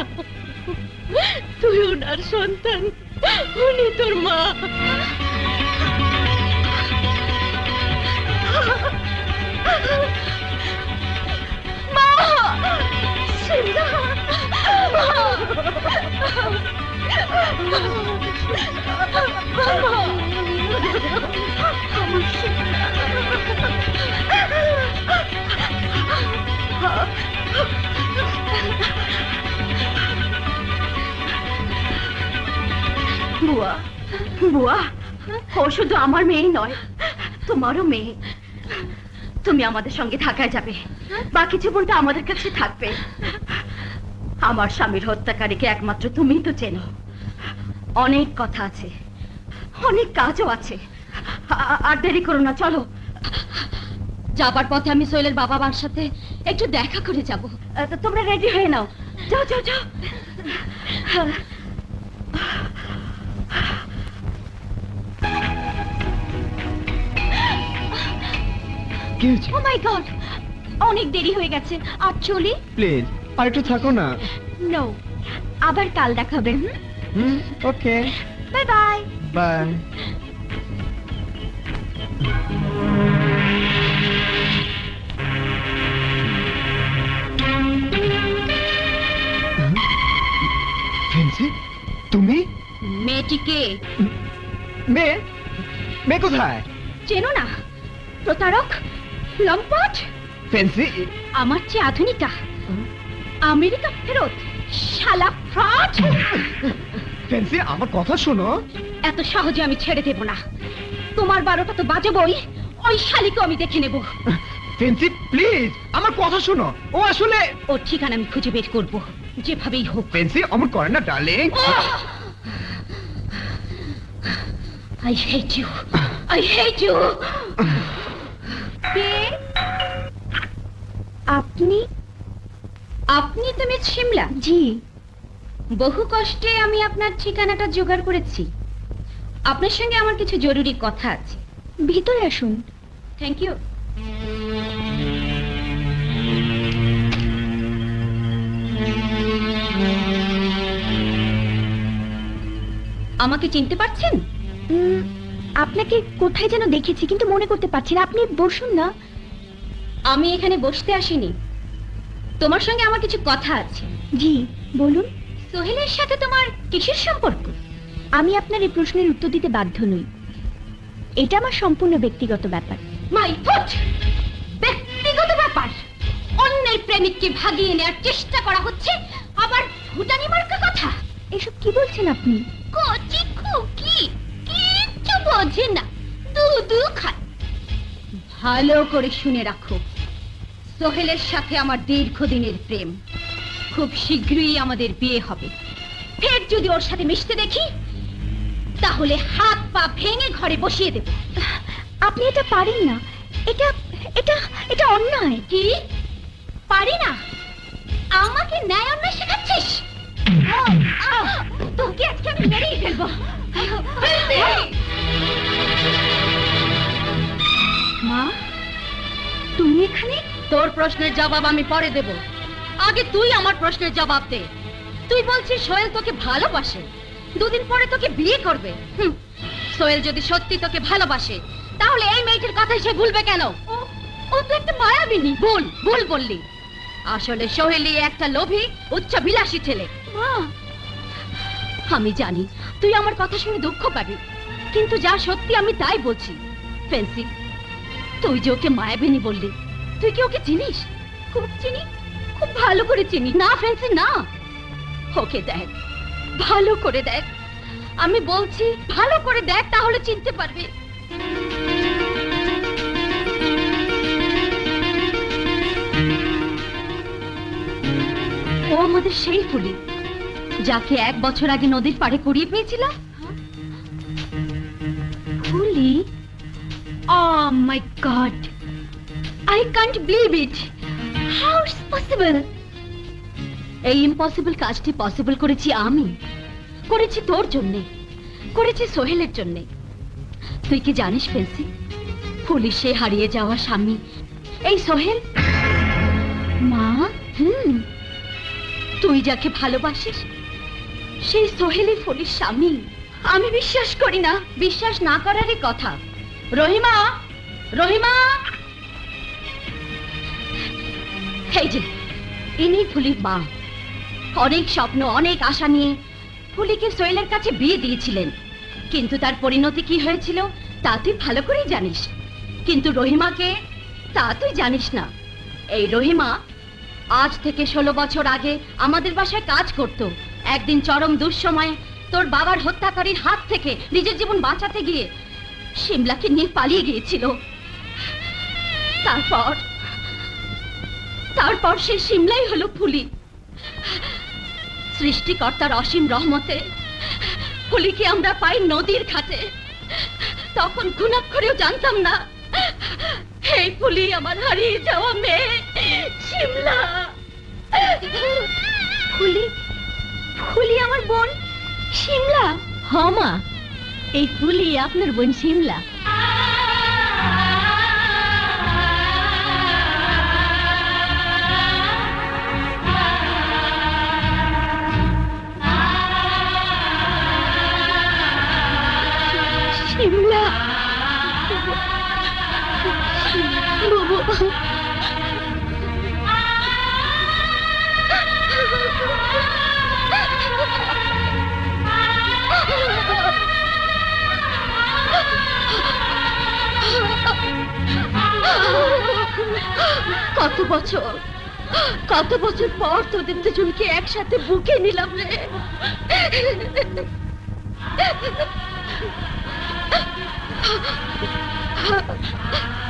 তুই ওনার সন্তান, উনি তোর মা। মা, শিমলা, বুয়া, বুয়া, ও শুধু আমার মেয়ে নয়, তোমারও মেয়ে। তুমি আমাদের সঙ্গে থাকায় যাবে, বাকি জীবনটা আমাদের কাছে থাকবে। আমার স্বামীর হত্যাকারীকে একমাত্র তুমিই তো চেনো। অনেক কথা আছে, অনেক কাজও আছে, আর দেরি করো না, চলো। যাবার পথে আমি সোহেলের বাবা মার সাথে একটু দেখা করে যাব। তোমরা রেডি হয়ে নাও, যাও যাও যাও। কি হয়েছে? ও মাই গড, অনেক দেরি হয়ে গেছে। আর চলি? প্লিজ আর একটু থাকো না। নো, আবার কাল দেখাবে। ওকে, বাই বাই। বাই। ফেন্সি, তুমি? মেয়েটিকে মেয়ে? মেয়ে কোথায়? চেনো না? প্রতারক, লম্পট। ফেন্সি, আমার চেয়ে আধুনিকা, আমেরিকা ফেরত, শালা ফ্রড। ফেন্সি আমার কথা শোনো। এত সহজে আমি ছেড়ে দেব না। তোমার 12টা তো বাজাবই, ওই শালিকে আমি দেখে নেব। ফেন্সি প্লিজ আমার কথা শোনো। ও আসলে ওর ঠিকানা আমি খুঁজে বের করব, যেভাবেই হোক। ফেন্সি অমন করে না darling. I hate you. I hate you. কে আপনি? আপনি তো মিস শিমলা? জি। বহু কষ্টে আমি আপনার ঠিকানাটা জোগাড় করেছি। আপনার সঙ্গে আমার কিছু জরুরি কথা আছে। ভিতরে আসুন। Thank you. আমাকে চিনতে পারছেন? আপনাকে কোথায় যেন দেখেছি, কিন্তু মনে করতে পারছি না। আপনি বসুন না। আমি এখানে বসতে আসিনি, তোমার সঙ্গে আমার কিছু কথা আছে। জি বলুন। সোহেলের সাথে তোমার কিসের সম্পর্ক? আমি আপনার এই প্রশ্নের উত্তর দিতে বাধ্য নই। এটা আমার সম্পূর্ণ ব্যক্তিগত ব্যাপার। My foot! ব্যক্তিগত ব্যাপার? অন্যের প্রেমিককে ভাগিয়ে নেওয়ার চেষ্টা করা হচ্ছে, আবার ভুটানি মার্কা কথা। এসব কি বলছেন আপনি? কচি খুকি কিচ্ছু বোঝে না, দুধু খায়। ভালো করে শুনে রাখো, সোহেলের সাথে আমার দীর্ঘদিনের প্রেম। খুব শীঘ্রই আমাদের বিয়ে হবে। ফের যদি ওর সাথে মিশতে দেখি, তাহলে হাত পা ভেঙে ঘরে বসিয়ে দেব। আপনি এটা পারেন না। এটা এটা এটা অন্যায়। কি পারি না? আমাকে ন্যায় অন্যায় শেখাচ্ছিস? তোকে আজকে আমি মেরেই ফেলবো। মা, তুমি এখানে? তোর প্রশ্নের জবাব আমি পরে দেব, আগে তুই আমার প্রশ্নের জবাব দে। তুই বলছিস সোহেল তোকে ভালোবাসে, দুদিন পরে তোকে বিয়ে করবে। সোহেল যদি সত্যি তোকে ভালোবাসে, তাহলে এই মেয়েটির কথাই সে ভুলবে কেন? ও তো একটা মায়াবিনী। ভুল ভুল বললি। আসলে সোহেলই একটা লোভী উচ্চাভিলাষী ছেলে। মা, আমি জানি তুই আমার কথা শুনে দুঃখ পাবি, কিন্তু যা সত্যি আমি তাই বলছি। ফেন্সি, তুই যে ওকে মায়াবিনী বললি, তুই কি ওকে চিনিস? খুব চিনি, খুব ভালো করে চিনি। না ফেন্সি না, ওকে দেখ, ভালো করে দেখ। আমি বলছি ভালো করে দেখ, তাহলে চিনতে পারবি। ও আমাদের সেই ফুলি, যাকে 1 বছর আগে নদীর পাড়ে কুড়িয়ে পেয়েছিলাম। ফুলি? Oh my God! I can't believe it! How is possible? এই ইম্পসিবল কাজটি পসিবল করেছি আমি, করেছি তোর জন্যে, করেছি সোহেলের জন্যে। তুই কি জানিস ফেন্সি, ফুলি সে হারিয়ে যাওয়া স্বামী এই সোহেল। মা, তুই যাকে ভালোবাসিস সেই সোহেলই ফুলির স্বামী। আমি বিশ্বাস করি না। বিশ্বাস না করারই কথা। রহিমা, রহিমা, এই যে ইনি ফুলির মা। অনেক স্বপ্ন, অনেক আশা নিয়ে ফুলিকে সোহেলের কাছে বিয়ে দিয়েছিলেন, কিন্তু তার পরিণতি কি হয়েছিল তা তুই ভালো করেই জানিস। কিন্তু রহিমাকে তা তুই জানিস না। এই রহিমা আজ থেকে 16 বছর আগে আমাদের বাসায় কাজ করত। একদিন চরম দুঃসময়ে তোর বাবার হত্যাকারীর হাত থেকে নিজের জীবন বাঁচাতে গিয়ে শিমলাকে নিয়ে পালিয়ে গিয়েছিল। তারপর সে শিমলাই হলো ফুলি। সৃষ্টিকর্তার অসীম রহমতে ফুলিকে আমরা পাই নদীর ঘাটে। তখন ঘুণাক্ষরেও জানতাম না এই ফুলি আমার হারিয়ে যাওয়া মেয়ে শিমলা। ফুলি, শিমলা? হ মা, এই ফুলি আপনার বোন শিমলা। শিমলা বাবু, কত বছর পর তোদের দুজনকে একসাথে বুকে নিলাম রে।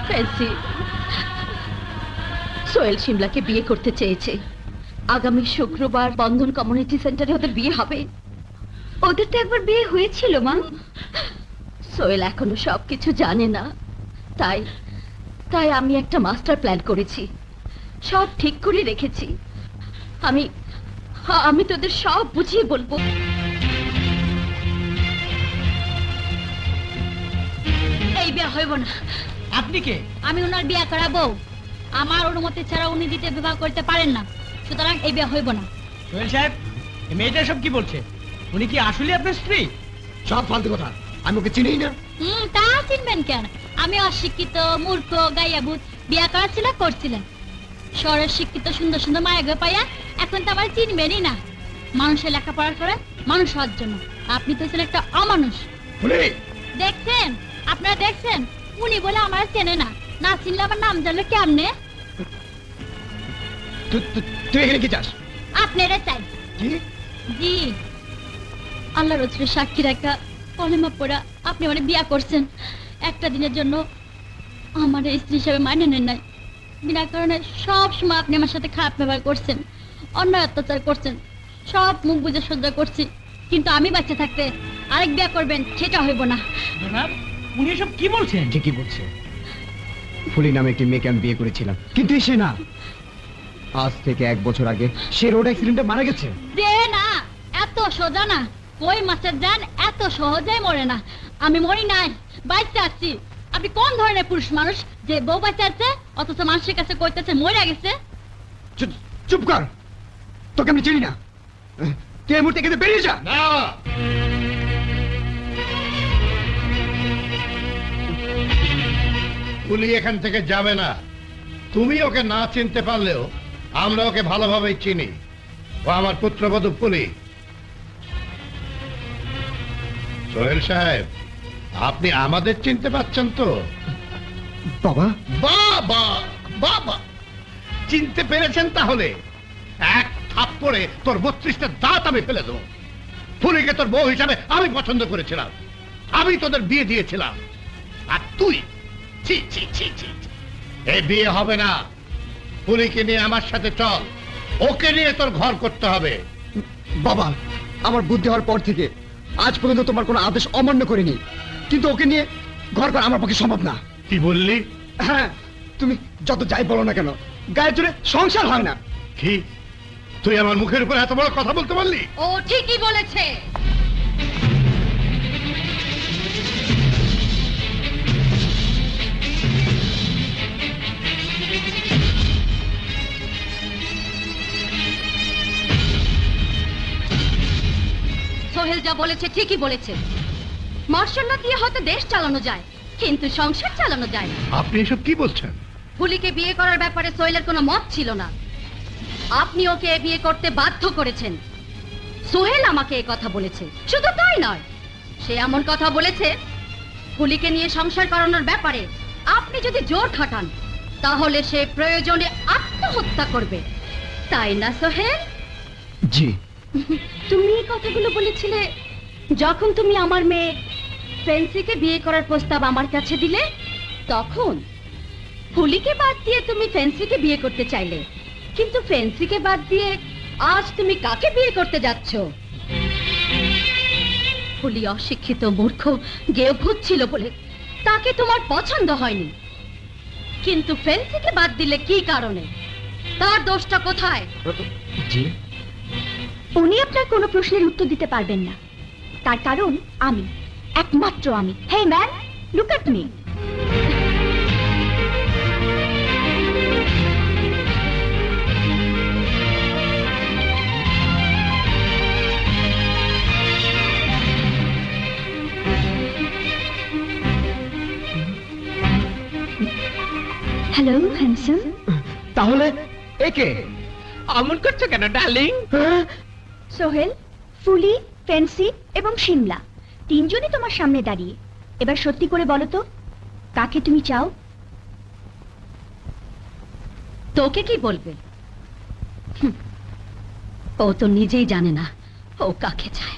ফ্যান্সি, সোহেল শিমলাকে বিয়ে করতে চেয়েছে। আগামী শুক্রবার বন্ধন কমিউনিটি সেন্টারে ওদের বিয়ে হবে। ওদের তো একবার বিয়ে হয়েছিল মা। সোহেল এখনো সবকিছু জানে না, তাই আমি একটা মাস্টার প্ল্যান করেছি, সব ঠিক করে রেখেছি। আমি তোদের সব বুঝিয়ে বলবো। এই বিয়ে হইব না। আপনি কে? আমি ওনার বিয়ে করাবো। আমার অনুমতি ছাড়া উনি দিতে বিবাহ করতে পারেন না, সুতরাং এই বিয়ে হইব না। সোহেল সাহেব, এই মেয়েটা সব কি বলছে? উনি কি আসলে আপনার স্ত্রী? সব ফালতু কথা, আমি ওকে চিনিই না। তা চিনবেন কেন? আমি অশিক্ষিত, মূর্খ, গাইয়াবুত বিয়ে করার ছিল করছিলেন। শহরের শিক্ষিত সুন্দর সুন্দর মায়া পাইয়া এখন তো আমার চিনবেনই না। মানুষের লেখাপড়া করে মানুষ হওয়ার জন্য, আপনি তো ছিলেন একটা অমানুষ। দেখছেন, আপনারা দেখছেন, উনি বলে আমার চেনে না, না চিনলে আমার নাম জানলে কেমনে? তুই এখানে কি চাস? আপনি এটা চাই? জি, আল্লাহ রসুলের সাক্ষী রাখা কলেমা পড়া আপনি মানে বিয়া করছেন। একটা দিনের জন্য আমার স্ত্রী হিসেবে মানে নেন নাই। বিনা কারণে সব সময় আপনি আমার সাথে খারাপ ব্যবহার করছেন, অন্যায় অত্যাচার করছেন, সব মুখ বুঝে সহ্য করছি। কিন্তু আমি বাচ্চা থাকতে আরেক বিয়া করবেন, সেটা হইব না। জনাব, উনি এসব কি বলছেন? ঠিকই বলছে। ফুলি নামে একটি মেয়েকে আমি বিয়ে করেছিলাম, কিন্তু সে না। আজ থেকে 1 বছর আগে সে রোড অ্যাক্সিডেন্টে মারা গেছে। রে না, এত সোজা না। কই মাছের জান এত সহজেই মরে না। আমি মরি নাই, বাইচে আছি। আপনি কোন ধরনের পুরুষ মানুষ যে বউ বাইচে আছে অথচ মানুষের কাছে কইতেছে মরে গেছে? চুপ কর, তোকে আমি চিনি না। তুই এই মুহূর্তে এখানে বেরিয়ে যা। না, ফুলি এখান থেকে যাবে না। তুমি ওকে না চিনতে পারলেও আমরা ওকে ভালোভাবেই চিনি। ও আমার পুত্রবধূ ফুলি। সোহেল সাহেব, আপনি আমাদের চিনতে পারছেন তো? বাবা, বাবা বাবা, চিনতে পেরেছেন? তাহলে এক থাপ্পড়ে তোর 32টা দাঁত আমি ফেলে দেবো। ফুলিকে তোর বউ হিসাবে আমি পছন্দ করেছিলাম, আমি তোদের বিয়ে দিয়েছিলাম, আর তুই ছি ছি ছি ছি। এই বিয়ে হবে না। ফুলিকে নিয়ে আমার সাথে চল, ওকে নিয়ে তোর ঘর করতে হবে। বাবা, আমার বুদ্ধি হওয়ার পর থেকে আজ পর্যন্ত তোমার কোনো আদেশ অমান্য করিনি, কিন্তু ওকে নিয়ে ঘর করা আমার পক্ষে সম্ভব না। কি বললি? হ্যাঁ, তুমি যত যাই বলো না কেন, গায়ের জোরে সংসার হয় না। কি তুই আমার মুখের উপর এত বড় কথা বলতে পারলি? ও ঠিকই বলেছে। সোহেল যা বলেছে ঠিকই বলেছে। মার্শাল্লা দিয়ে হয়তো দেশ চালানো যায়, কিন্তু সংসার চালানো যায় না। আপনি এসব কি বলছেন? ফুলিকে বিয়ে করার ব্যাপারে সোহেলের কোনো মত ছিল না। আপনি ওকে বিয়ে করতে বাধ্য করেছেন। সোহেল আমাকে এই কথা বলেছে। শুধু তাই নয়, সে এমন কথা বলেছে ফুলিকে নিয়ে সংসার করানোর ব্যাপারে আপনি যদি জোর খাটান তাহলে সে প্রয়োজনে আত্মহত্যা করবে। তাই না সোহেল? জি। তুমি এই কথাগুলো বলেছিলে যখন তুমি আমার মেয়ে ফেন্সিকে বিয়ে করার প্রস্তাব আমার কাছে দিলে। তখন ফুলিকে বাদ দিয়ে তুমি ফেন্সিকে বিয়ে করতে চাইলে, কিন্তু ফেন্সিকে বাদ দিয়ে আজ তুমি কাকে বিয়ে করতে যাচ্ছ? ফুলি অশিক্ষিত, মূর্খ, গেয়ভূত ছিল বলে তাকে তোমার পছন্দ হয়নি, কিন্তু ফেন্সিকে বাদ দিলে কি কারণে? তার দোষটা কোথায়? জি। উনি আপনার কোনো প্রশ্নের উত্তর দিতে পারবেন না, তার কারণ আমি, একমাত্র আমি। Hey man, look at me. Hello handsome. তাহলে একে অমন করছো কেন ডার্লিং? সোহেল, ফুলি, ফ্যান্সি এবং শিমলা তিনজনই তোমার সামনে দাঁড়িয়ে। এবার সত্যি করে বলো তো, কাকে তুমি চাও? তোকে কি বলবে? ও তো নিজেই জানে না ও কাকে চায়।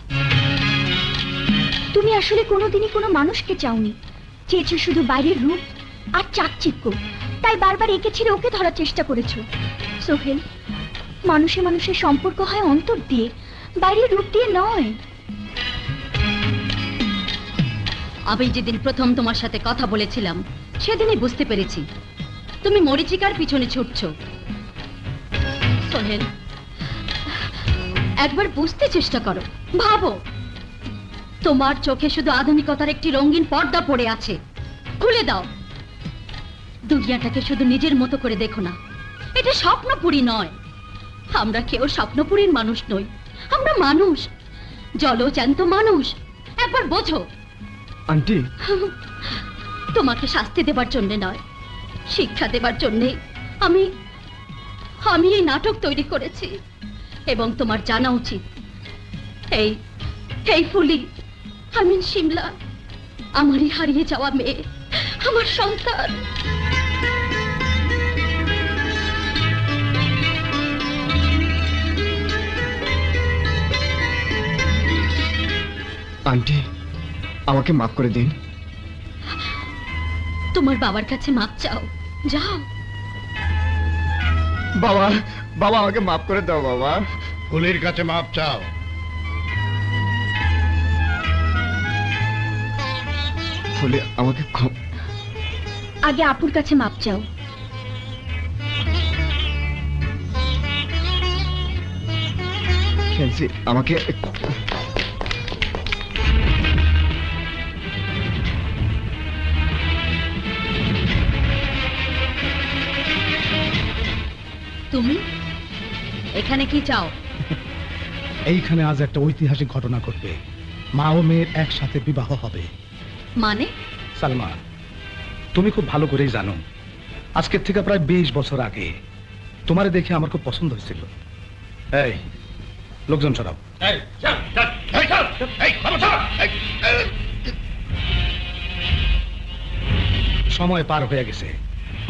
তুমি আসলে কোনোদিনই কোনো মানুষকে চাওনি, চেয়েছো শুধু বাইরের রূপ আর চাকচিক্য। তাই বারবার একে ছেড়ে ওকে ধরার চেষ্টা করেছো। সোহেল, মানুষে মানুষের সম্পর্ক হয় অন্তর দিয়ে, বাইরের রূপ দিয়ে নয়। আমি যেদিন প্রথম তোমার সাথে কথা বলেছিলাম সেদিনই বুঝতে পেরেছি তুমি মরিচিকার পিছনে ছুটছো। সোহেল, একবার বুঝতে চেষ্টা করো, ভাবো। তোমার চোখে শুধু আধুনিকতার একটি রঙিন পর্দা পড়ে আছে। খুলে দাও, দুনিয়াটাকে শুধু নিজের মতো করে দেখো না। এটা স্বপ্নপুরী নয়, আমরা কেউ স্বপ্নপুরীর মানুষ নই। আমরা মানুষ, জলজ্যান্ত মানুষ। একবার বোঝো। আন্টি, তোমাকে শাস্তি দেবার জন্য নয়, শিক্ষা দেবার জন্য আমি আমি এই নাটক তৈরি করেছি। এবং তোমার জানা উচিত, এই এই ফুলি, আমি শিমলা আমারই হারিয়ে যাওয়া মেয়ে, আমার সন্তান। আন্টি, আমাকে মাফ করে দিন। তোমার বাবার কাছে মাপ চাও, যাও। বাবা, বাবা আমাকে মাফ করে দাও বাবা। ফুলির কাছে মাপ চাও। ফুলি আমাকে আগে আপুর কাছে মাপ চাও। ফ্যান্সি আমাকে তুমি এখানে কি চাও? এইখানে আজ একটা ঐতিহাসিক ঘটনা ঘটবে। মা ও মেয়ের একসাথে বিবাহ হবে। মানে? সালমা, তুমি খুব ভালো করেই জানো আজকের থেকে প্রায় 20 বছর আগে তোমারে দেখে আমার খুব পছন্দ হয়েছিল। এই লোকজন সরাও। সময় পার হয়ে গেছে,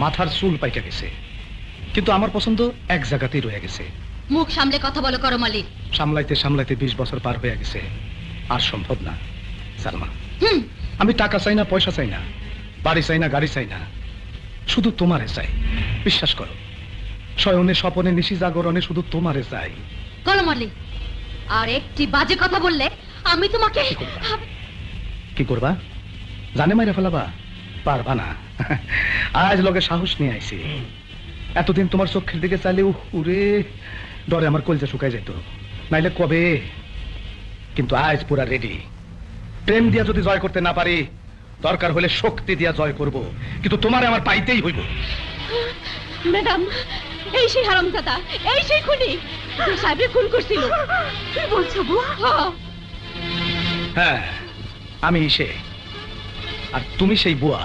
মাথার চুল পাইকা গেছে, কিন্তু আমার পছন্দ এক জায়গাতেই রয়ে গেছে। মুখ সামলে কথা বলো করো মালিক। সামলাইতে সামলাইতে 20 বছর পার হয়ে গেছে, আর সম্ভব না সালমা। হুম, আমি টাকা চাই না, পয়সা চাই না, বাড়ি চাই না, গাড়ি চাই না, শুধু তোমারে চাই। বিশ্বাস করো, শয়নে স্বপনে নিশি জাগরণে শুধু তোমারে চাই। করো মালিক। আর একটি বাজে কথা বললে আমি তোমাকে কি করবা? জানে মাইরা ফেলাবা? পারবা না। আজ লগে সাহস নিয়ে আইছি। এতদিন তোমার চোখের দিকে চাইলে উরে ডরে আমার কলজা শুকাই যেত, নাইলে কবে। কিন্তু আজ পুরা রেডি। প্রেম দিয়া যদি জয় করতে না পারি, দরকার হলে শক্তি দিয়া জয় করব, কিন্তু তোমারে আমার পাইতেই হইব। ম্যাডাম, এই সেই হারামজাদা, এই সেই খুনি যে সাহেবকে খুন করছিল। কি বলছো গো? হ্যাঁ, আমি সে, আর তুমি সেই বুয়া।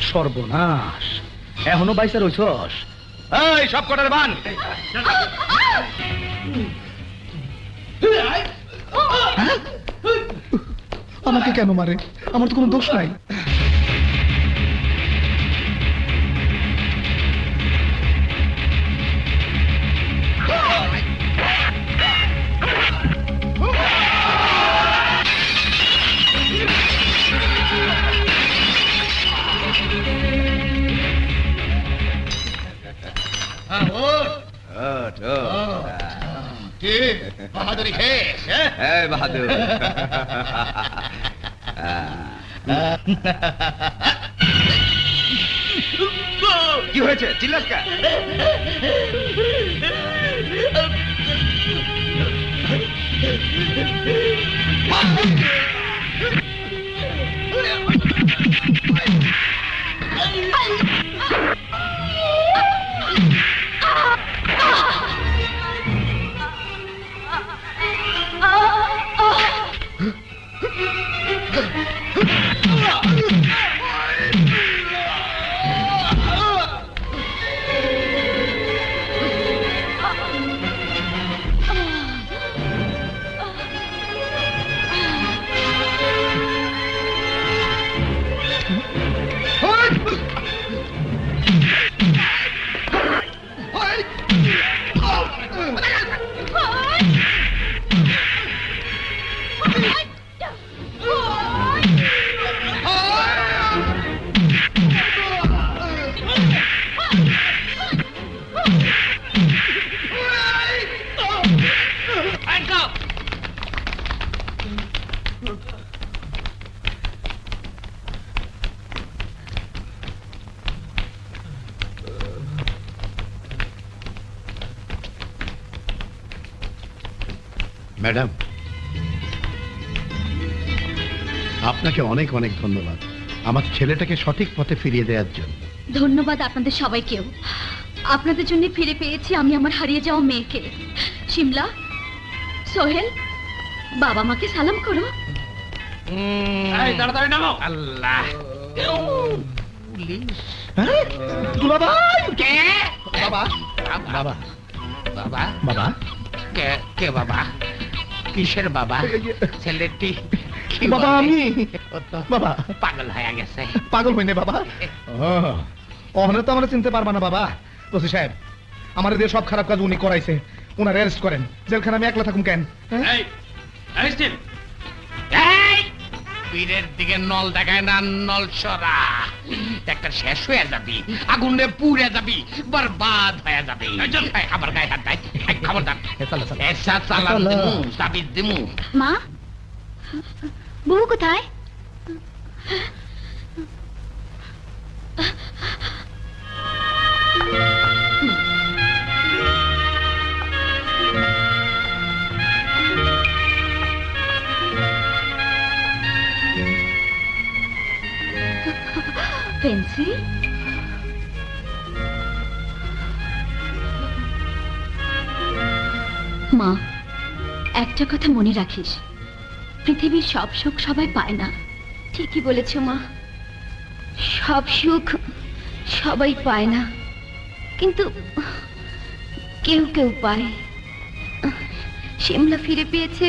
সর্বনাশ, এখনো বাইসা রইছস? এই সব কটার বান। আমাকে কেন মারে? আমার তো কোনো দোষ নাই। বাহাদুরি শেষ। বাহাদুর কি হয়েছে? চিল্লাস কেন? ম্যাডাম, আপনাকে অনেক অনেক ধন্যবাদ আমার ছেলেটাকে সঠিক পথে ফিরিয়ে দেওয়ার জন্য। ধন্যবাদ আপনাদের সবাইকেও। আপনাদের জন্য ফিরে পেয়েছি আমি আমার হারিয়ে যাওয়া মেয়েকে। শিমলা, সোহেল, বাবা মাকে সালাম করো। তাড়াতাড়ি নামো। আল্লাহ, পুলিশ। দুলাভাই! কে? বাবা বাবা বাবা বাবা কে বাবা? কিসের বাবা? ছেলেটি কি বাবা বলে? আমি ও তো বাবা পাগল হয়ে গেছে। পাগল হইনি বাবা। ওখানে তো আমরা চিনতে পারবা না বাবা। ওসি সাহেব, আমার দিয়ে সব খারাপ কাজ উনি করাইছে, উনার অ্যারেস্ট করেন। জেলখানে আমি একলা থাকুম কেন? পীরের দিকে নল দেখায় না, নল সরা। একটা শেষ হয়ে যাবি, আগুনে পুড়ে যাবি, বরবাদ হয়ে যাবি। আমার গায়ে হাত দেয়, খবরদার। এসা চালান দিমু, তাবিজ দিমু। মা, বুবু কোথায়? ফেন্সি, মা একটা কথা মনে রাখিস, পৃথিবীর সব সুখ সবাই পায় না। ঠিকই বলেছ মা, সব সুখ সবাই পায় না, কিন্তু কেউ কেউ পায়। শিমলা ফিরে পেয়েছে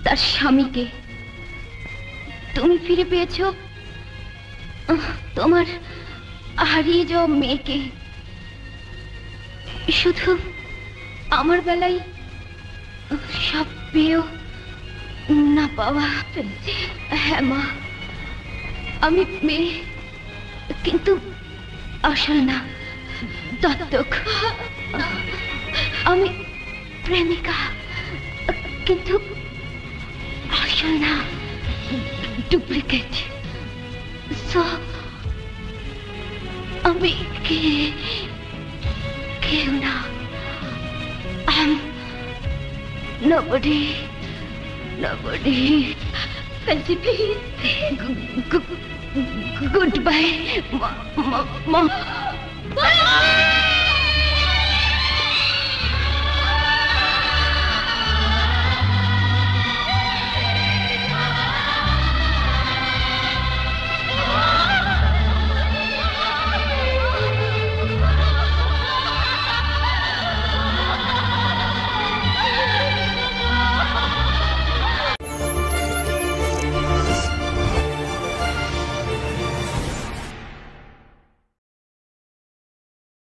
তার স্বামীকে, তুমি ফিরে পেয়েছো তোমার হারিয়ে যাওয়া মেয়েকে। শুধু আমার বেলায় সব পেয়েও না পাওয়া। হ্যাঁ মা, আমি মেয়ে, কিন্তু আসল না, দত্তক। আমি প্রেমিকা, কিন্তু আসল না, ডুপ্লিকেট। সো আমি কেউ না। Nobody. Fancy, please. Goodbye, Mom.